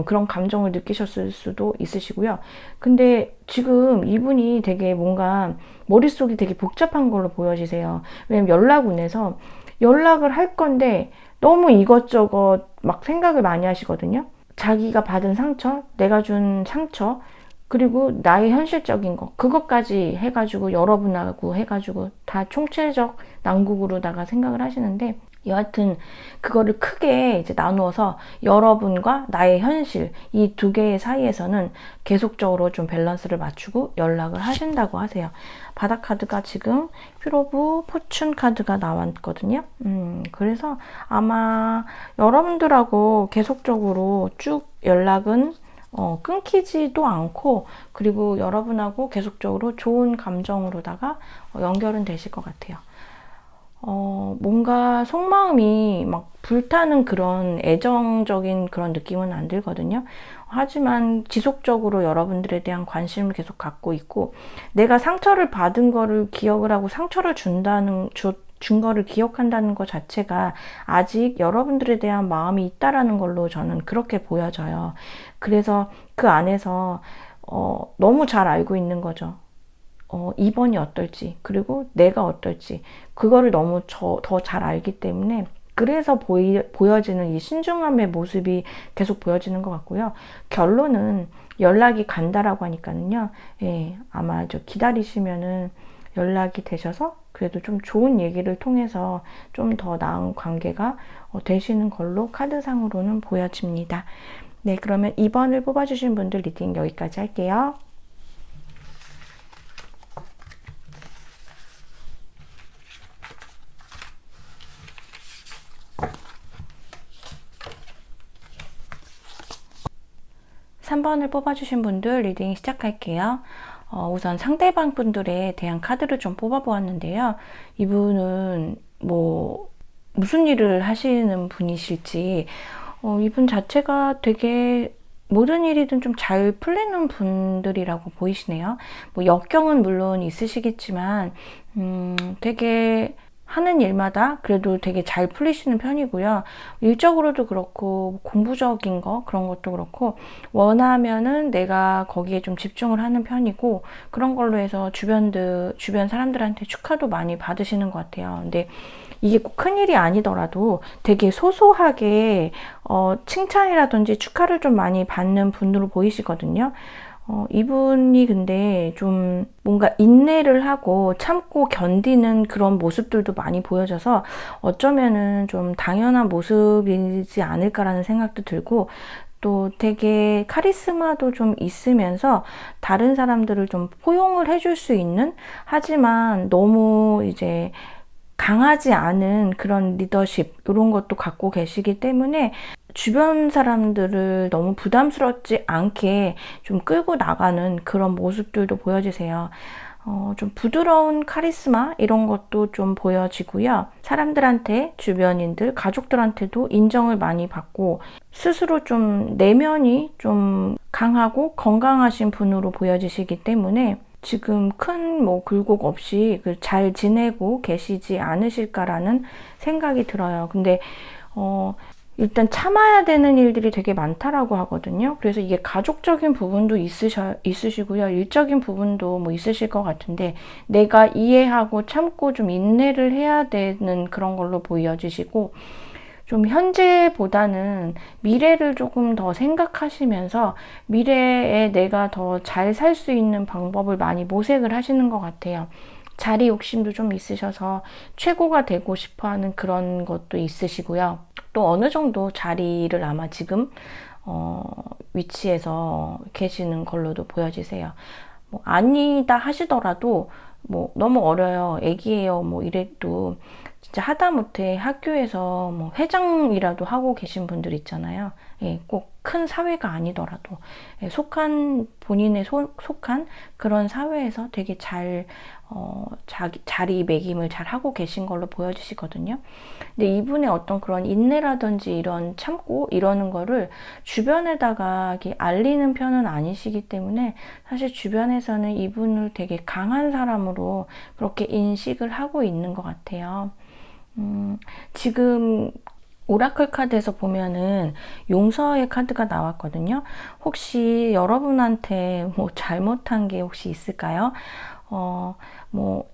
A: 그런 감정을 느끼셨을 수도 있으시고요. 근데 지금 이분이 되게 뭔가 머릿속이 되게 복잡한 걸로 보여지세요. 왜냐면 연락운에서 연락을 할 건데 너무 이것저것 막 생각을 많이 하시거든요. 자기가 받은 상처, 내가 준 상처, 그리고 나의 현실적인 거, 그것까지 해가지고 여러분하고 해가지고 다 총체적 난국으로다가 생각을 하시는데, 여하튼 그거를 크게 이제 나누어서 여러분과 나의 현실, 이 두 개의 사이에서는 계속적으로 좀 밸런스를 맞추고 연락을 하신다고 하세요. 바닥 카드가 지금 퓨로브 포춘 카드가 나왔거든요. 그래서 아마 여러분들하고 계속적으로 쭉 연락은 끊기지도 않고, 그리고 여러분하고 계속적으로 좋은 감정으로다가 연결은 되실 것 같아요. 뭔가 속마음이 막 불타는 그런 애정적인 그런 느낌은 안 들거든요. 하지만 지속적으로 여러분들에 대한 관심을 계속 갖고 있고, 내가 상처를 받은 거를 기억을 하고 상처를 준 거를 기억한다는 것 자체가 아직 여러분들에 대한 마음이 있다라는 걸로 저는 그렇게 보여져요. 그래서 그 안에서 너무 잘 알고 있는 거죠. 이번이 어떨지, 그리고 내가 어떨지, 그거를 너무 더 잘 알기 때문에, 그래서 보여지는 이 신중함의 모습이 계속 보여지는 것 같고요. 결론은 연락이 간다라고 하니까는요, 예, 아마 기다리시면은 연락이 되셔서 그래도 좀 좋은 얘기를 통해서 좀 더 나은 관계가 되시는 걸로 카드상으로는 보여집니다. 네, 그러면 2번을 뽑아주신 분들 리딩 여기까지 할게요. 3번을 뽑아주신 분들 리딩 시작할게요. 우선 상대방 분들에 대한 카드를 좀 뽑아보았는데요. 이분은 무슨 일을 하시는 분이실지, 이분 자체가 되게 모든 일이든 좀 잘 풀리는 분들이라고 보이시네요. 역경은 물론 있으시겠지만, 되게 하는 일마다 그래도 되게 잘 풀리시는 편이고요. 일적으로도 그렇고 공부적인 거 그런 것도 그렇고 원하면은 내가 거기에 좀 집중을 하는 편이고, 그런 걸로 해서 주변 사람들한테 축하도 많이 받으시는 것 같아요. 근데 이게 꼭 큰일이 아니더라도 되게 소소하게 칭찬이라든지 축하를 좀 많이 받는 분으로 보이시거든요. 이분이 근데 좀 뭔가 인내를 하고 참고 견디는 그런 모습들도 많이 보여져서 어쩌면은 좀 당연한 모습이지 않을까라는 생각도 들고, 또 되게 카리스마도 좀 있으면서 다른 사람들을 좀 포용을 해줄 수 있는, 하지만 너무 이제 강하지 않은 그런 리더십 이런 것도 갖고 계시기 때문에 주변 사람들을 너무 부담스럽지 않게 좀 끌고 나가는 그런 모습들도 보여지세요. 좀 부드러운 카리스마 이런 것도 좀 보여지고요. 사람들한테, 주변인들, 가족들한테도 인정을 많이 받고 스스로 좀 내면이 좀 강하고 건강하신 분으로 보여지시기 때문에 지금 큰 굴곡 없이 잘 지내고 계시지 않으실까라는 생각이 들어요. 근데 일단 참아야 되는 일들이 되게 많다라고 하거든요. 그래서 이게 가족적인 부분도 있으시고요. 일적인 부분도 있으실 것 같은데, 내가 이해하고 참고 좀 인내를 해야 되는 그런 걸로 보여지시고, 좀 현재보다는 미래를 조금 더 생각하시면서 미래에 내가 더 잘 살 수 있는 방법을 많이 모색을 하시는 것 같아요. 자리 욕심도 좀 있으셔서 최고가 되고 싶어 하는 그런 것도 있으시고요. 또 어느 정도 자리를 아마 지금 위치에서 계시는 걸로도 보여지세요. 아니다 하시더라도 너무 어려요, 애기예요, 이래도 진짜 하다못해 학교에서 회장이라도 하고 계신 분들 있잖아요. 예, 꼭 큰 사회가 아니더라도 본인의 속한 그런 사회에서 되게 잘 자리매김을 잘 하고 계신 걸로 보여지시거든요. 근데 이분의 어떤 그런 인내라든지 이런 참고 이러는 거를 주변에다가 알리는 편은 아니시기 때문에 사실 주변에서는 이분을 되게 강한 사람으로 그렇게 인식을 하고 있는 것 같아요. 지금 오라클 카드에서 보면은 용서의 카드가 나왔거든요. 혹시 여러분한테 잘못한 게 혹시 있을까요?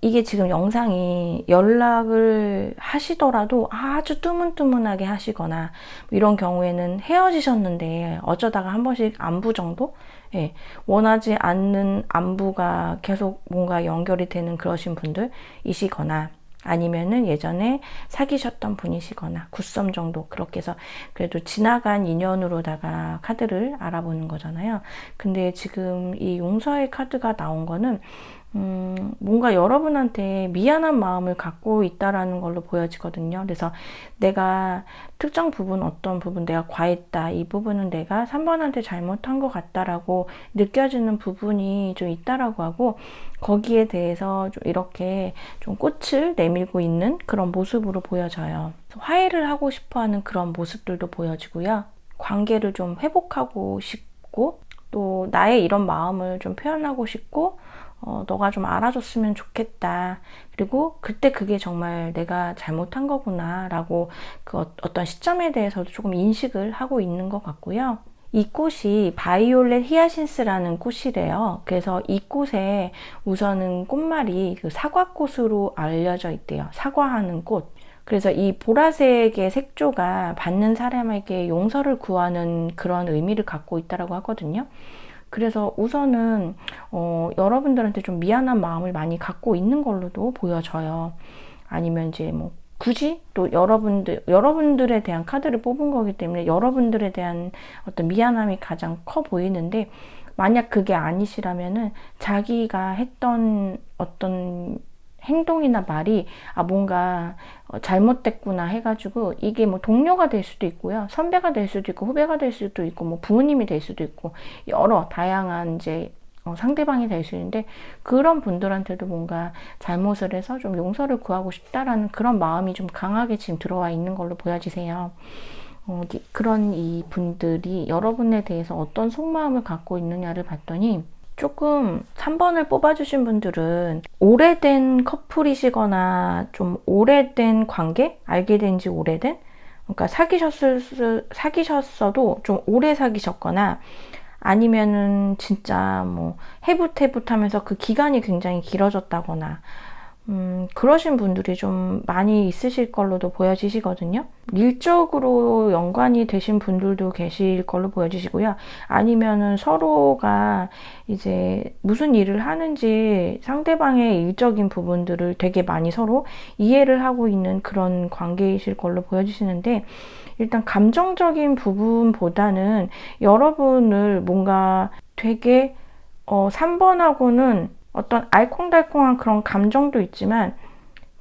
A: 이게 지금 영상이 연락을 하시더라도 아주 뜨문뜨문하게 하시거나 이런 경우에는 헤어지셨는데 어쩌다가 한 번씩 안부 정도? 예, 원하지 않는 안부가 계속 뭔가 연결이 되는 그러신 분들이시거나, 아니면은 예전에 사귀셨던 분이시거나 굿썸 정도, 그렇게 해서 그래도 지나간 인연으로다가 카드를 알아보는 거잖아요. 근데 지금 이 용서의 카드가 나온 거는 뭔가 여러분한테 미안한 마음을 갖고 있다라는 걸로 보여지거든요. 그래서 내가 특정 부분, 어떤 부분 내가 과했다. 이 부분은 내가 3번한테 잘못한 것 같다라고 느껴지는 부분이 좀 있다라고 하고, 거기에 대해서 좀 이렇게 좀 꽃을 내밀고 있는 그런 모습으로 보여져요. 화해를 하고 싶어 하는 그런 모습들도 보여지고요. 관계를 좀 회복하고 싶고, 또 나의 이런 마음을 좀 표현하고 싶고, 너가 좀 알아줬으면 좋겠다. 그리고 그때 그게 정말 내가 잘못한 거구나 라고 그 어떤 시점에 대해서도 조금 인식을 하고 있는 것 같고요. 이 꽃이 바이올렛 히아신스라는 꽃이래요. 그래서 이 꽃에 우선은 꽃말이 그 사과꽃으로 알려져 있대요. 사과하는 꽃. 그래서 이 보라색의 색조가 받는 사람에게 용서를 구하는 그런 의미를 갖고 있다고 하거든요. 그래서 우선은 여러분들한테 좀 미안한 마음을 많이 갖고 있는 걸로도 보여져요. 아니면 이제 뭐 굳이 또 여러분들에 대한 카드를 뽑은 거기 때문에 여러분들에 대한 어떤 미안함이 가장 커 보이는데, 만약 그게 아니시라면은 자기가 했던 어떤 행동이나 말이 뭔가 잘못됐구나 해가지고, 이게 뭐 동료가 될 수도 있고요, 선배가 될 수도 있고, 후배가 될 수도 있고, 뭐 부모님이 될 수도 있고, 여러 다양한 이제 상대방이 될 수 있는데, 그런 분들한테도 뭔가 잘못을 해서 좀 용서를 구하고 싶다라는 그런 마음이 좀 강하게 지금 들어와 있는 걸로 보여지세요. 그런 이 분들이 여러분에 대해서 어떤 속마음을 갖고 있느냐를 봤더니, 조금 3번을 뽑아주신 분들은 오래된 커플이시거나 좀 오래된 관계? 알게 된 지 오래된? 그러니까 사귀셨어도 좀 오래 사귀셨거나, 아니면은 진짜 뭐 해붓해붓하면서 그 기간이 굉장히 길어졌다거나, 그러신 분들이 좀 많이 있으실 걸로도 보여지시거든요. 일적으로 연관이 되신 분들도 계실 걸로 보여지시고요. 아니면은 서로가 이제 무슨 일을 하는지 상대방의 일적인 부분들을 되게 많이 서로 이해를 하고 있는 그런 관계이실 걸로 보여지시는데, 일단 감정적인 부분보다는 여러분을 뭔가 되게 3번하고는 어떤 알콩달콩한 그런 감정도 있지만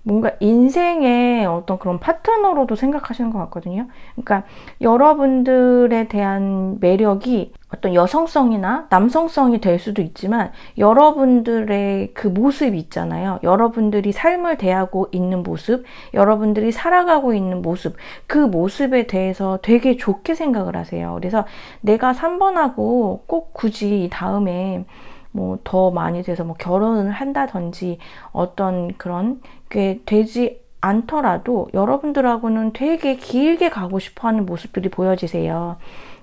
A: 뭔가 인생의 어떤 그런 파트너로도 생각하시는 것 같거든요. 그러니까 여러분들에 대한 매력이 어떤 여성성이나 남성성이 될 수도 있지만, 여러분들의 그 모습이 있잖아요. 여러분들이 삶을 대하고 있는 모습, 여러분들이 살아가고 있는 모습, 그 모습에 대해서 되게 좋게 생각을 하세요. 그래서 내가 3번하고 꼭 굳이 다음에 뭐 더 많이 돼서 뭐 결혼을 한다든지 어떤 그런 게 되지 않더라도 여러분들하고는 되게 길게 가고 싶어 하는 모습들이 보여지세요.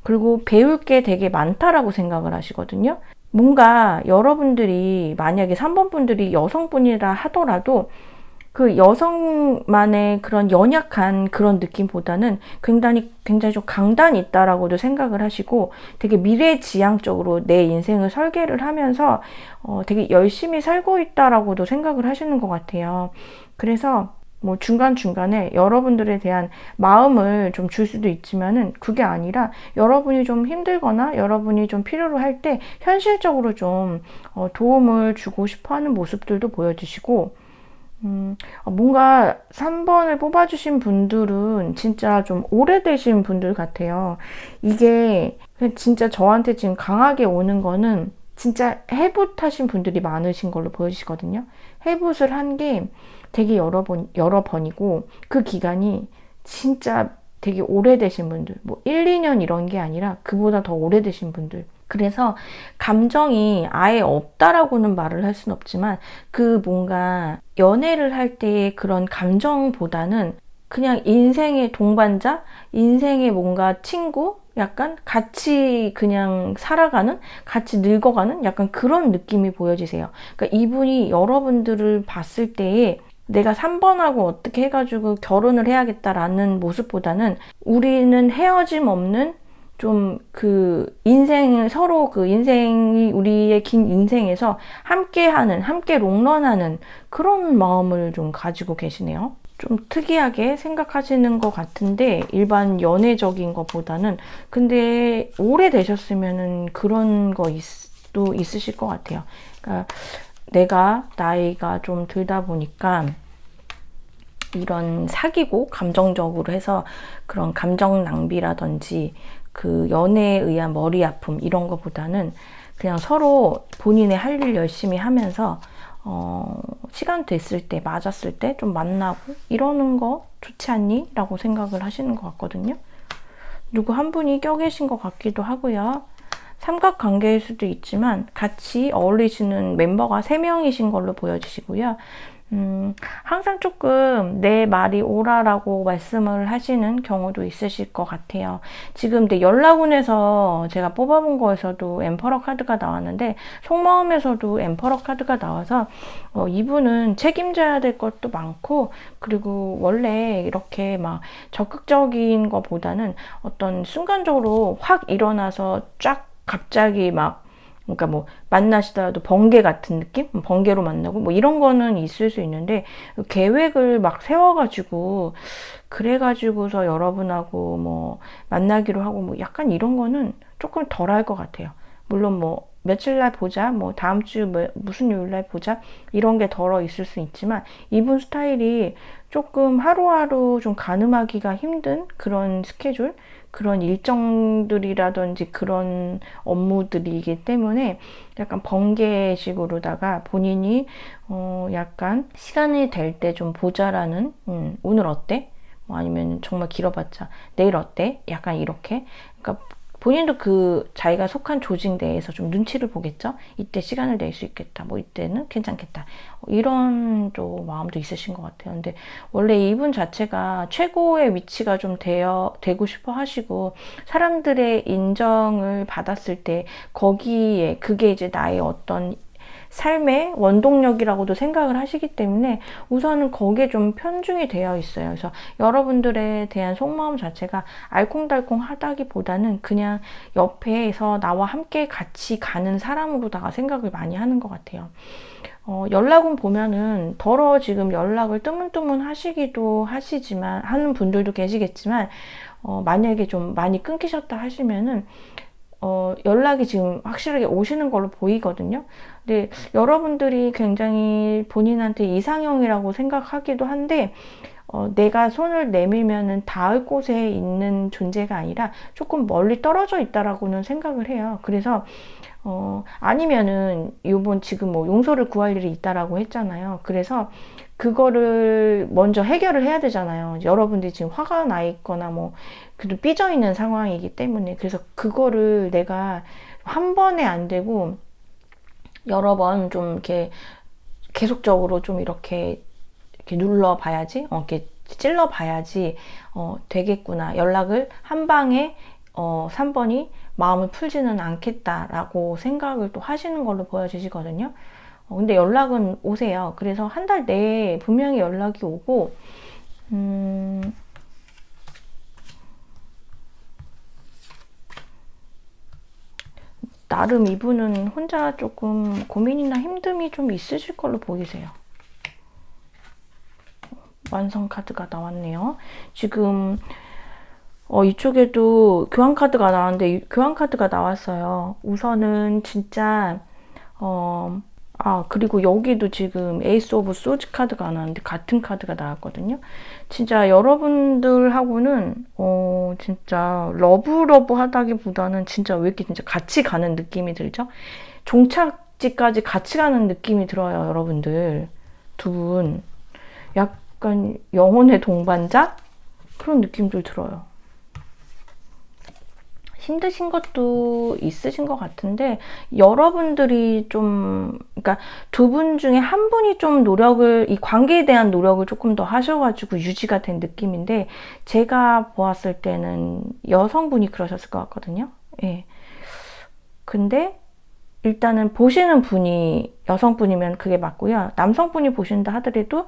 A: 그리고 배울 게 되게 많다라고 생각을 하시거든요. 뭔가 여러분들이 만약에 3번 분들이 여성분이라 하더라도 그 여성만의 그런 연약한 그런 느낌보다는 굉장히 좀 강단이 있다라고도 생각을 하시고, 되게 미래지향적으로 내 인생을 설계를 하면서 되게 열심히 살고 있다라고도 생각을 하시는 것 같아요. 그래서 뭐 중간중간에 여러분들에 대한 마음을 좀 줄 수도 있지만은, 그게 아니라 여러분이 좀 힘들거나 여러분이 좀 필요로 할 때 현실적으로 좀 도움을 주고 싶어 하는 모습들도 보여주시고, 뭔가 3번을 뽑아주신 분들은 진짜 좀 오래되신 분들 같아요. 이게 진짜 저한테 지금 강하게 오는 거는 진짜 해붓하신 분들이 많으신 걸로 보여지거든요. 해붓을 한 게 되게 여러 번이고, 그 기간이 진짜 되게 오래되신 분들, 뭐 1, 2년 이런 게 아니라 그보다 더 오래되신 분들. 그래서 감정이 아예 없다라고는 말을 할 수는 없지만, 그 뭔가 연애를 할 때의 그런 감정보다는 그냥 인생의 동반자, 인생의 뭔가 친구, 약간 같이 그냥 살아가는, 같이 늙어가는 약간 그런 느낌이 보여지세요. 그러니까 이분이 여러분들을 봤을 때에 내가 3번하고 어떻게 해가지고 결혼을 해야겠다라는 모습보다는, 우리는 헤어짐 없는 좀 그 인생을 서로 그 인생이 우리의 긴 인생에서 함께하는, 함께 롱런하는 그런 마음을 좀 가지고 계시네요. 좀 특이하게 생각하시는 것 같은데, 일반 연애적인 것보다는. 근데 오래 되셨으면은 그런 거 또 있으실 것 같아요. 그러니까 내가 나이가 좀 들다 보니까 이런 사귀고 감정적으로 해서 그런 감정 낭비라든지 그 연애에 의한 머리 아픔 이런 거보다는 그냥 서로 본인의 할 일 열심히 하면서 시간 됐을 때 맞았을 때 좀 만나고 이러는 거 좋지 않니? 라고 생각을 하시는 것 같거든요. 누구 한 분이 껴계신 것 같기도 하고요. 삼각관계일 수도 있지만 같이 어울리시는 멤버가 3명이신 걸로 보여지시고요. 항상 조금 내 말이 옳아라고 말씀을 하시는 경우도 있으실 것 같아요. 지금 내 연락운에서 제가 뽑아본 거에서도 엠퍼러 카드가 나왔는데 속마음에서도 엠퍼러 카드가 나와서 이분은 책임져야 될 것도 많고, 그리고 원래 이렇게 막 적극적인 것보다는 어떤 순간적으로 확 일어나서 쫙 갑자기 막, 그러니까 뭐 만나시더라도 번개 같은 느낌? 번개로 만나고 뭐 이런 거는 있을 수 있는데, 계획을 막 세워가지고 그래가지고서 여러분하고 뭐 만나기로 하고 뭐 약간 이런 거는 조금 덜 할 것 같아요. 물론 뭐 며칠 날 보자, 뭐 다음 주 무슨 요일 날 보자, 이런 게 덜어 있을 수 있지만, 이분 스타일이 조금 하루하루 좀 가늠하기가 힘든 그런 스케줄, 그런 일정들이라든지 그런 업무들이기 때문에 약간 번개식으로다가 본인이 약간 시간이 될 때 좀 보자라는, 오늘 어때? 뭐 아니면 정말 길어봤자 내일 어때? 약간 이렇게. 그러니까 본인도 그 자기가 속한 조직 내에서 좀 눈치를 보겠죠? 이때 시간을 낼 수 있겠다. 뭐 이때는 괜찮겠다. 이런 또 마음도 있으신 것 같아요. 근데 원래 이분 자체가 최고의 위치가 좀 되고 싶어 하시고, 사람들의 인정을 받았을 때 거기에 그게 이제 나의 어떤 삶의 원동력이라고도 생각을 하시기 때문에 우선은 거기에 좀 편중이 되어 있어요. 그래서 여러분들에 대한 속마음 자체가 알콩달콩 하다기보다는 그냥 옆에서 나와 함께 같이 가는 사람으로다가 생각을 많이 하는 것 같아요. 연락은 보면은 더러 지금 연락을 뜨문뜨문 하시기도 하시지만, 하는 분들도 계시겠지만, 만약에 좀 많이 끊기셨다 하시면은 연락이 지금 확실하게 오시는 걸로 보이거든요. 근데 여러분들이 굉장히 본인한테 이상형이라고 생각하기도 한데, 내가 손을 내밀면은 닿을 곳에 있는 존재가 아니라 조금 멀리 떨어져 있다라고는 생각을 해요. 그래서 아니면은 요번 지금 뭐 용서를 구할 일이 있다라고 했잖아요. 그래서 그거를 먼저 해결을 해야 되잖아요. 여러분들이 지금 화가 나 있거나 뭐 그래도 삐져 있는 상황이기 때문에. 그래서 그거를 내가 한 번에 안 되고 여러 번 좀 이렇게 계속적으로 좀 이렇게 눌러봐야지, 이렇게 찔러봐야지 되겠구나. 연락을 한 방에 3번이 마음을 풀지는 않겠다라고 생각을 또 하시는 걸로 보여지시거든요. 근데 연락은 오세요. 그래서 한 달 내에 분명히 연락이 오고, 나름 이분은 혼자 조금 고민이나 힘듦이 좀 있으실 걸로 보이세요. 완성 카드가 나왔네요. 지금 이쪽에도 교환 카드가 나왔는데 교환 카드가 나왔어요. 우선은 진짜 그리고 여기도 지금 에이스 오브 소즈 카드가 나왔는데 같은 카드가 나왔거든요. 진짜 여러분들하고는 진짜 러브 하다기보다는 진짜 왜 이렇게 진짜 같이 가는 느낌이 들죠? 종착지까지 같이 가는 느낌이 들어요, 여러분들. 두 분. 약간 영혼의 동반자? 그런 느낌도 들어요. 힘드신 것도 있으신 것 같은데, 여러분들이 좀, 그러니까 두 분 중에 한 분이 좀 이 관계에 대한 노력을 조금 더 하셔가지고 유지가 된 느낌인데, 제가 보았을 때는 여성분이 그러셨을 것 같거든요. 예. 근데 일단은 보시는 분이 여성분이면 그게 맞고요. 남성분이 보신다 하더라도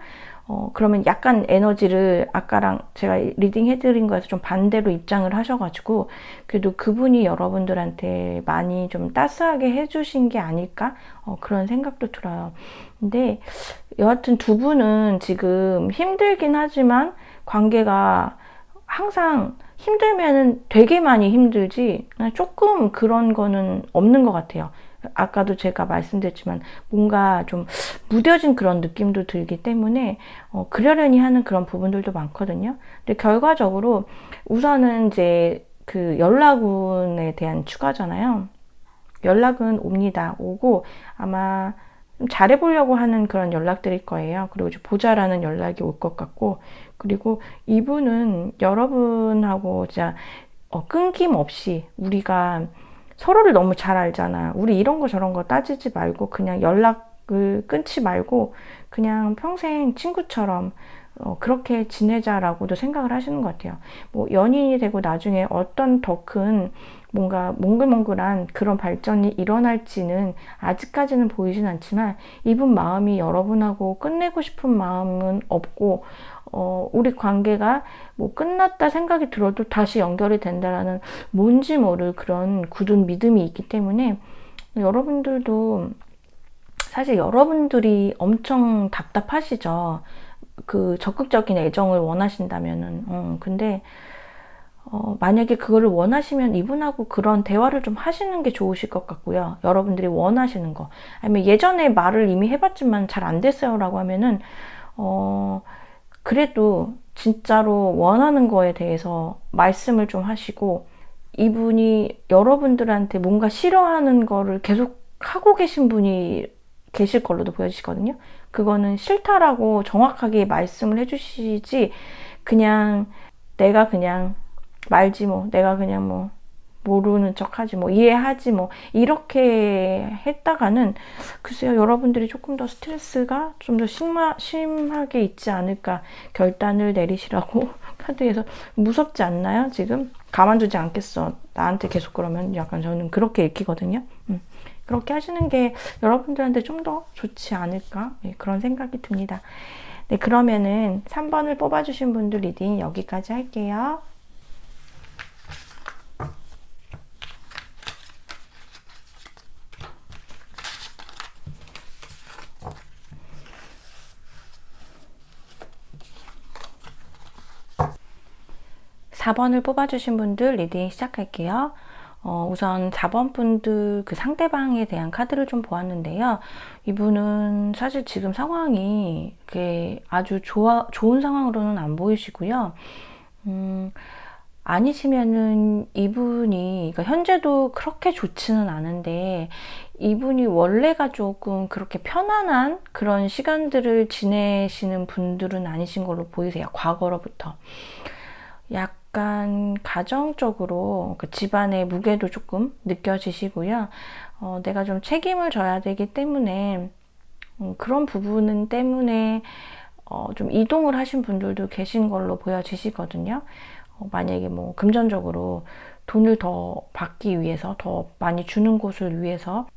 A: 그러면 약간 에너지를 아까랑 제가 리딩 해드린 거에서 좀 반대로 입장을 하셔가지고, 그래도 그분이 여러분들한테 많이 좀 따스하게 해주신 게 아닐까? 그런 생각도 들어요. 근데 여하튼 두 분은 지금 힘들긴 하지만 관계가 항상 힘들면은 되게 많이 힘들지 조금 그런 거는 없는 것 같아요. 아까도 제가 말씀드렸지만 뭔가 좀 무뎌진 그런 느낌도 들기 때문에 그러려니 하는 그런 부분들도 많거든요. 근데 결과적으로 우선은 이제 그 연락운에 대한 추가잖아요. 연락은 옵니다. 오고 아마 좀 잘해보려고 하는 그런 연락들일 거예요. 그리고 이제 보자라는 연락이 올 것 같고, 그리고 이분은 여러분하고 진짜 끊김없이 우리가 서로를 너무 잘 알잖아. 우리 이런 거 저런 거 따지지 말고 그냥 연락을 끊지 말고 그냥 평생 친구처럼 그렇게 지내자라고도 생각을 하시는 것 같아요. 뭐 연인이 되고 나중에 어떤 더 큰 뭔가 몽글몽글한 그런 발전이 일어날지는 아직까지는 보이진 않지만 이분 마음이 여러분하고 끝내고 싶은 마음은 없고 우리 관계가 뭐 끝났다 생각이 들어도 다시 연결이 된다라는 뭔지 모를 그런 굳은 믿음이 있기 때문에 여러분들도 사실 여러분들이 엄청 답답하시죠. 그 적극적인 애정을 원하신다면은. 근데 만약에 그거를 원하시면 이분하고 그런 대화를 좀 하시는 게 좋으실 것 같고요. 여러분들이 원하시는 거. 아니면 예전에 말을 이미 해봤지만 잘 안 됐어요 라고 하면은 그래도 진짜로 원하는 거에 대해서 말씀을 좀 하시고, 이분이 여러분들한테 뭔가 싫어하는 거를 계속 하고 계신 분이 계실 걸로도 보여지거든요. 그거는 싫다라고 정확하게 말씀을 해주시지, 그냥 내가 그냥 말지 뭐, 내가 그냥 뭐 모르는 척하지 뭐, 이해하지 뭐, 이렇게 했다가는 글쎄요, 여러분들이 조금 더 스트레스가 좀 더 심하게 있지 않을까 결단을 내리시라고 카드에서. 무섭지 않나요? 지금 가만두지 않겠어 나한테 계속 그러면, 약간 저는 그렇게 읽히거든요. 그렇게 하시는 게 여러분들한테 좀 더 좋지 않을까, 그런 생각이 듭니다. 네, 그러면은 3번을 뽑아주신 분들 리딩 여기까지 할게요. (4번을) 뽑아주신 분들 리딩 시작할게요. 우선 4번 분들 그 상대방에 대한 카드를 좀 보았는데요. 이분은 사실 지금 상황이 아주 좋은 상황으로는 안 보이시고요. 아니시면은 이분이, 그러니까 현재도 그렇게 좋지는 않은데 이분이 원래가 조금 그렇게 편안한 그런 시간들을 지내시는 분들은 아니신 걸로 보이세요. 과거로부터. 약간 가정적으로 그 집안의 무게도 조금 느껴지시고요. 내가 좀 책임을 져야 되기 때문에 그런 부분 때문에 좀 이동을 하신 분들도 계신 걸로 보여지시거든요. 만약에 뭐 금전적으로 돈을 더 받기 위해서, 더 많이 주는 곳을 위해서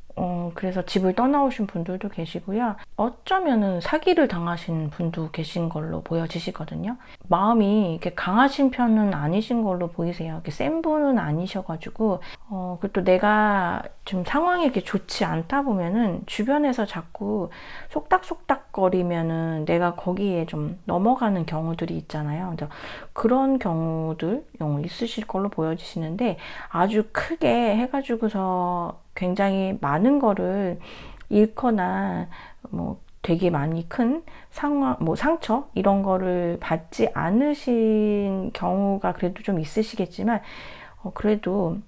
A: 그래서 집을 떠나오신 분들도 계시고요. 어쩌면은 사기를 당하신 분도 계신 걸로 보여지시거든요. 마음이 이렇게 강하신 편은 아니신 걸로 보이세요. 이렇게 센 분은 아니셔가지고, 그리고 또 내가 좀 상황이 이렇게 좋지 않다 보면은 주변에서 자꾸 속닥속닥거리면은 내가 거기에 좀 넘어가는 경우들이 있잖아요. 그런 경우들 있으실 걸로 보여지시는데, 아주 크게 해가지고서 굉장히 많은 거를 잃거나 뭐 되게 많이 큰 상황, 뭐 상처 이런 거를 받지 않으신 경우가 그래도 좀 있으시겠지만 그래도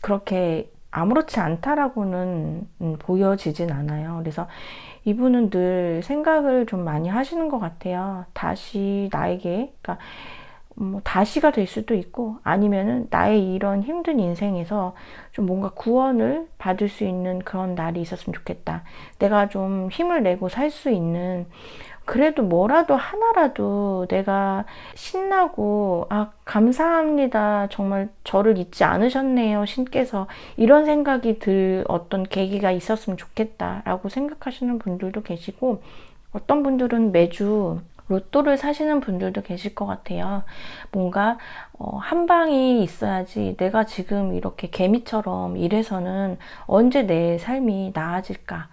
A: 그렇게 아무렇지 않다라고는 보여지진 않아요. 그래서 이분은 늘 생각을 좀 많이 하시는 것 같아요. 다시 나에게, 그러니까 뭐 다시가 될 수도 있고, 아니면은 나의 이런 힘든 인생에서 좀 뭔가 구원을 받을 수 있는 그런 날이 있었으면 좋겠다. 내가 좀 힘을 내고 살 수 있는, 그래도 뭐라도 하나라도 내가 신나고, 아, 감사합니다. 정말 저를 잊지 않으셨네요. 신께서. 이런 생각이 들 어떤 계기가 있었으면 좋겠다라고 생각하시는 분들도 계시고, 어떤 분들은 매주 로또를 사시는 분들도 계실 것 같아요. 뭔가 한 방이 있어야지 내가 지금 이렇게 개미처럼 일해서는 언제 내 삶이 나아질까?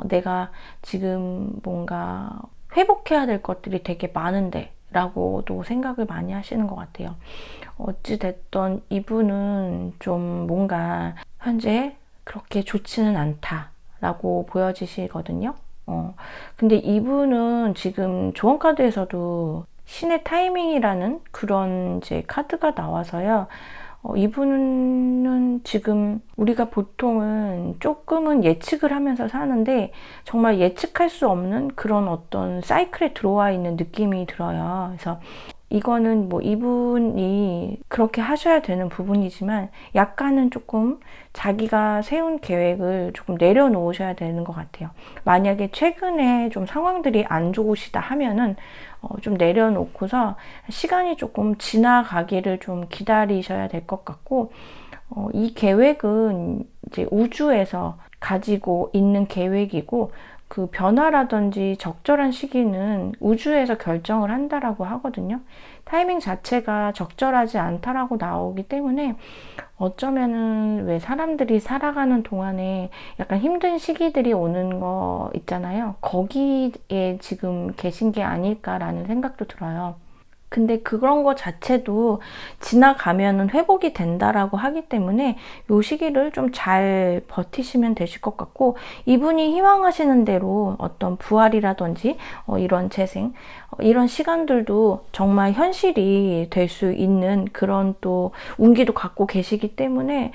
A: 내가 지금 뭔가 회복해야 될 것들이 되게 많은데 라고도 생각을 많이 하시는 것 같아요. 어찌됐든 이분은 좀 뭔가 현재 그렇게 좋지는 않다라고 보여지시거든요. 근데 이분은 지금 조언카드에서도 신의 타이밍이라는 그런 이제 카드가 나와서요. 이분은 지금 우리가 보통은 조금은 예측을 하면서 사는데 정말 예측할 수 없는 그런 어떤 사이클에 들어와 있는 느낌이 들어요. 그래서 이거는 뭐 이분이 그렇게 하셔야 되는 부분이지만 약간은 조금 자기가 세운 계획을 조금 내려놓으셔야 되는 것 같아요. 만약에 최근에 좀 상황들이 안 좋으시다 하면은 좀 내려놓고서 시간이 조금 지나가기를 좀 기다리셔야 될 것 같고, 이 계획은 이제 우주에서 가지고 있는 계획이고, 그 변화라든지 적절한 시기는 우주에서 결정을 한다라고 하거든요. 타이밍 자체가 적절하지 않다라고 나오기 때문에 어쩌면은 왜 사람들이 살아가는 동안에 약간 힘든 시기들이 오는 거 있잖아요. 거기에 지금 계신 게 아닐까라는 생각도 들어요. 근데 그런 거 자체도 지나가면은 회복이 된다라고 하기 때문에 요 시기를 좀 잘 버티시면 되실 것 같고, 이분이 희망하시는 대로 어떤 부활이라든지 이런 재생, 이런 시간들도 정말 현실이 될 수 있는 그런 또 운기도 갖고 계시기 때문에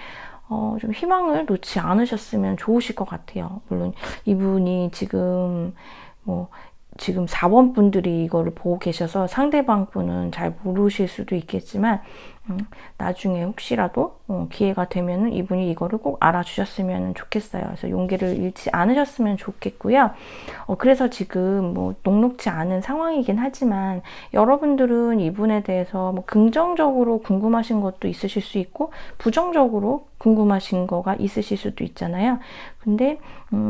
A: 좀 희망을 놓지 않으셨으면 좋으실 것 같아요. 물론 이분이 지금 뭐 지금 4번 분들이 이거를 보고 계셔서 상대방 분은 잘 모르실 수도 있겠지만, 나중에 혹시라도 기회가 되면은 이분이 이거를 꼭 알아주셨으면 좋겠어요. 그래서 용기를 잃지 않으셨으면 좋겠고요. 그래서 지금 뭐 녹록지 않은 상황이긴 하지만 여러분들은 이분에 대해서 뭐 긍정적으로 궁금하신 것도 있으실 수 있고 부정적으로 궁금하신 거가 있으실 수도 있잖아요. 근데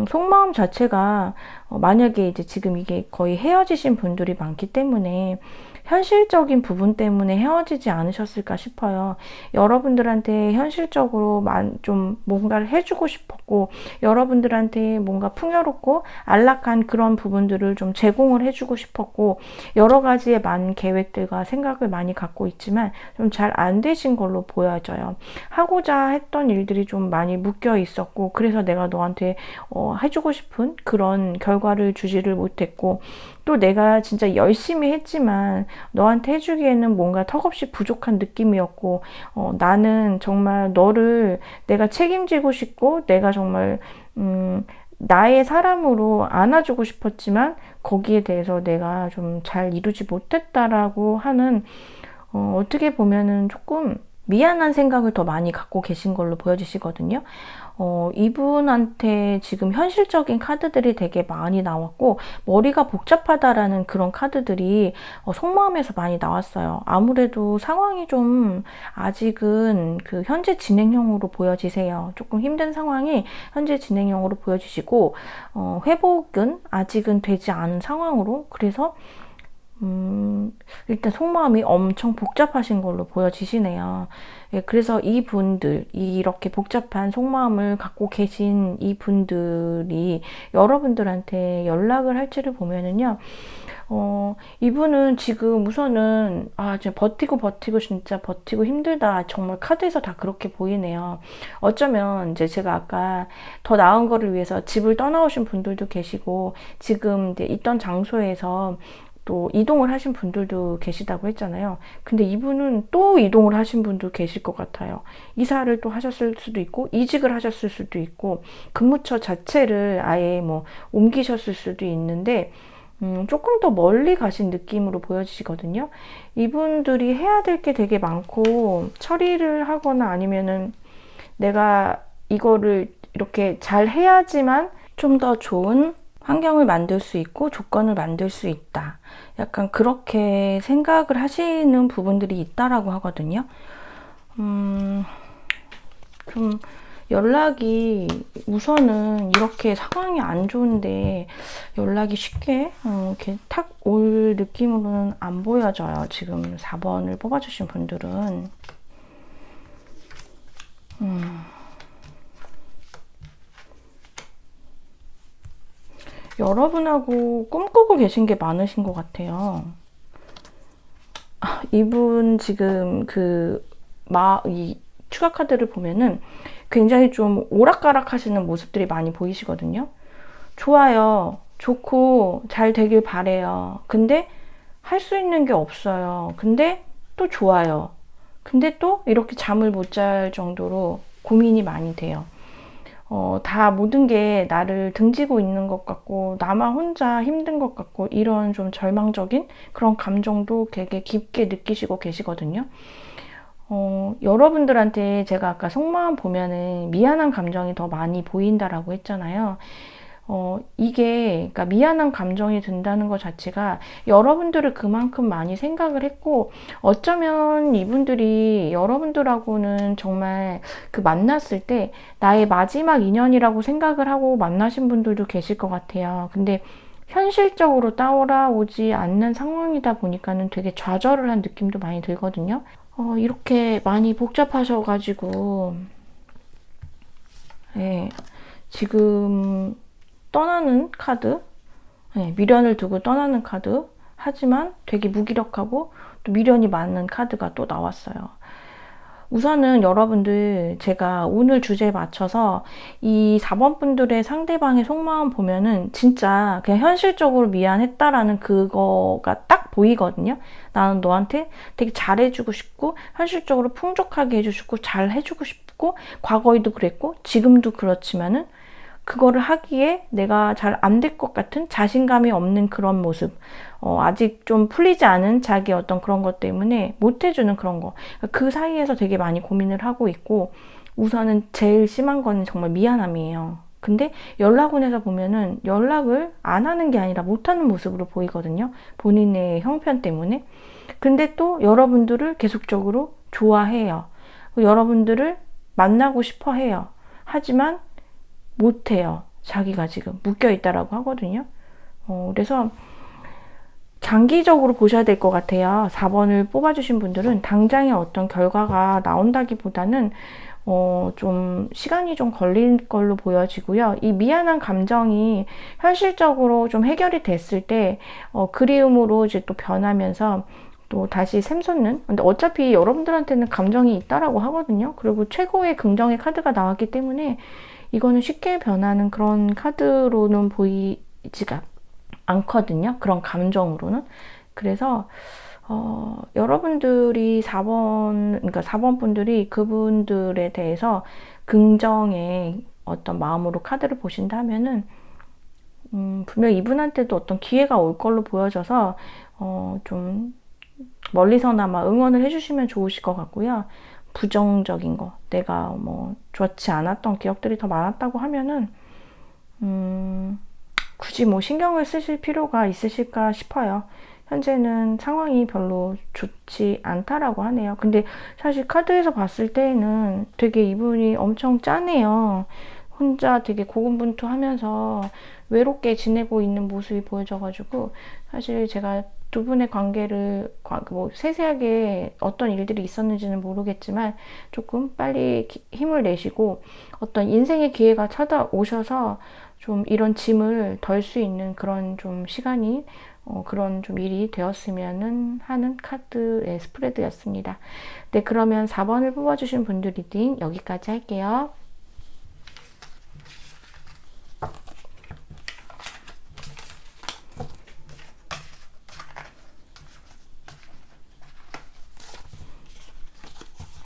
A: 속마음 자체가 만약에 이제 지금 이게 거의 헤어지신 분들이 많기 때문에 현실적인 부분 때문에 헤어지지 않으셨을까 싶어요. 여러분들한테 현실적으로 좀 뭔가를 해주고 싶었고, 여러분들한테 뭔가 풍요롭고 안락한 그런 부분들을 좀 제공을 해주고 싶었고, 여러 가지의 많은 계획들과 생각을 많이 갖고 있지만 좀 잘 안 되신 걸로 보여져요. 하고자 했던 일들이 좀 많이 묶여 있었고, 그래서 내가 너한테 해주고 싶은 그런 결과를 주지를 못했고, 또 내가 진짜 열심히 했지만 너한테 해주기에는 뭔가 턱없이 부족한 느낌이었고, 나는 정말 너를 내가 책임지고 싶고 내가 정말 나의 사람으로 안아주고 싶었지만 거기에 대해서 내가 좀 잘 이루지 못했다라고 하는, 어떻게 보면은 조금 미안한 생각을 더 많이 갖고 계신 걸로 보여지시거든요. 이분한테 지금 현실적인 카드들이 되게 많이 나왔고, 머리가 복잡하다라는 그런 카드들이 속마음에서 많이 나왔어요. 아무래도 상황이 좀 아직은 그 현재 진행형으로 보여지세요. 조금 힘든 상황이 현재 진행형으로 보여지시고, 회복은 아직은 되지 않은 상황으로, 그래서 일단 속마음이 엄청 복잡하신 걸로 보여지시네요. 예, 그래서 이분들, 이렇게 복잡한 속마음을 갖고 계신 이분들이 여러분들한테 연락을 할지를 보면은요, 이분은 지금 우선은, 진짜 버티고 진짜 버티고 힘들다. 정말 카드에서 다 그렇게 보이네요. 어쩌면 이제 제가 아까 더 나은 거를 위해서 집을 떠나오신 분들도 계시고, 지금 이제 있던 장소에서 또 이동을 하신 분들도 계시다고 했잖아요. 근데 이분은 또 이동을 하신 분도 계실 것 같아요. 이사를 또 하셨을 수도 있고, 이직을 하셨을 수도 있고, 근무처 자체를 아예 뭐 옮기셨을 수도 있는데, 조금 더 멀리 가신 느낌으로 보여지시거든요. 이분들이 해야 될 게 되게 많고, 처리를 하거나 아니면은 내가 이거를 이렇게 잘 해야지만 좀 더 좋은 환경을 만들 수 있고 조건을 만들 수 있다. 약간 그렇게 생각을 하시는 부분들이 있다라고 하거든요. 좀 연락이 우선은 이렇게 상황이 안 좋은데 연락이 쉽게 이렇게 탁 올 느낌으로는 안 보여져요. 지금 4번을 뽑아주신 분들은. 여러분하고 꿈꾸고 계신 게 많으신 것 같아요. 이분 지금 이 추가 카드를 보면은 굉장히 좀 오락가락 하시는 모습들이 많이 보이시거든요. 좋아요. 좋고 잘 되길 바래요. 근데 할 수 있는 게 없어요. 근데 또 좋아요. 근데 또 이렇게 잠을 못 잘 정도로 고민이 많이 돼요. 다 모든 게 나를 등지고 있는 것 같고, 나만 혼자 힘든 것 같고, 이런 좀 절망적인 그런 감정도 되게 깊게 느끼시고 계시거든요. 여러분들한테 제가 아까 속마음 보면은 미안한 감정이 더 많이 보인다라고 했잖아요. 그러니까 미안한 감정이 든다는 것 자체가 여러분들을 그만큼 많이 생각을 했고, 어쩌면 이분들이 여러분들하고는 정말 그 만났을 때 나의 마지막 인연이라고 생각을 하고 만나신 분들도 계실 것 같아요. 근데 현실적으로 따라오지 않는 상황이다 보니까는 되게 좌절을 한 느낌도 많이 들거든요. 이렇게 많이 복잡하셔가지고, 예, 지금 떠나는 카드, 네, 미련을 두고 떠나는 카드, 하지만 되게 무기력하고 또 미련이 많은 카드가 또 나왔어요. 우선은 여러분들 제가 오늘 주제에 맞춰서 이 4번 분들의 상대방의 속마음 보면은 진짜 그냥 현실적으로 미안했다라는 그거가 딱 보이거든요. 나는 너한테 되게 잘해주고 싶고 현실적으로 풍족하게 해주고 잘 해주고 싶고 과거에도 그랬고 지금도 그렇지만은 그거를 하기에 내가 잘 안 될 것 같은 자신감이 없는 그런 모습, 아직 좀 풀리지 않은 자기 어떤 그런 것 때문에 못 해주는 그런 거, 그 사이에서 되게 많이 고민을 하고 있고, 우선은 제일 심한 거는 정말 미안함이에요. 근데 연락원에서 보면은 연락을 안 하는 게 아니라 못 하는 모습으로 보이거든요. 본인의 형편 때문에. 근데 또 여러분들을 계속적으로 좋아해요. 여러분들을 만나고 싶어 해요. 하지만 못해요. 자기가 지금 묶여있다라고 하거든요. 그래서 장기적으로 보셔야 될 것 같아요. 4번을 뽑아주신 분들은 당장의 어떤 결과가 나온다기보다는 좀 시간이 좀 걸릴 걸로 보여지고요. 이 미안한 감정이 현실적으로 좀 해결이 됐을 때 그리움으로 이제 또 변하면서 또 다시 샘솟는. 근데 어차피 여러분들한테는 감정이 있다라고 하거든요. 그리고 최고의 긍정의 카드가 나왔기 때문에 이거는 쉽게 변하는 그런 카드로는 보이지가 않거든요. 그런 감정으로는. 그래서 여러분들이 4번, 그러니까 4번 분들이 그분들에 대해서 긍정의 어떤 마음으로 카드를 보신다면은 분명 이분한테도 어떤 기회가 올 걸로 보여져서 좀 멀리서나마 응원을 해주시면 좋으실 것 같고요. 부정적인 거, 내가 뭐 좋지 않았던 기억들이 더 많았다고 하면은 굳이 뭐 신경을 쓰실 필요가 있으실까 싶어요. 현재는 상황이 별로 좋지 않다라고 하네요. 근데 사실 카드에서 봤을 때는 되게 이분이 엄청 짠해요. 혼자 되게 고군분투하면서 외롭게 지내고 있는 모습이 보여져가지고, 사실 제가 두 분의 관계를 뭐 세세하게 어떤 일들이 있었는지는 모르겠지만 조금 빨리 힘을 내시고 어떤 인생의 기회가 찾아오셔서 좀 이런 짐을 덜 수 있는 그런 좀 시간이 그런 좀 일이 되었으면 하는 카드의 스프레드였습니다. 네, 그러면 4번을 뽑아주신 분들 리딩 여기까지 할게요.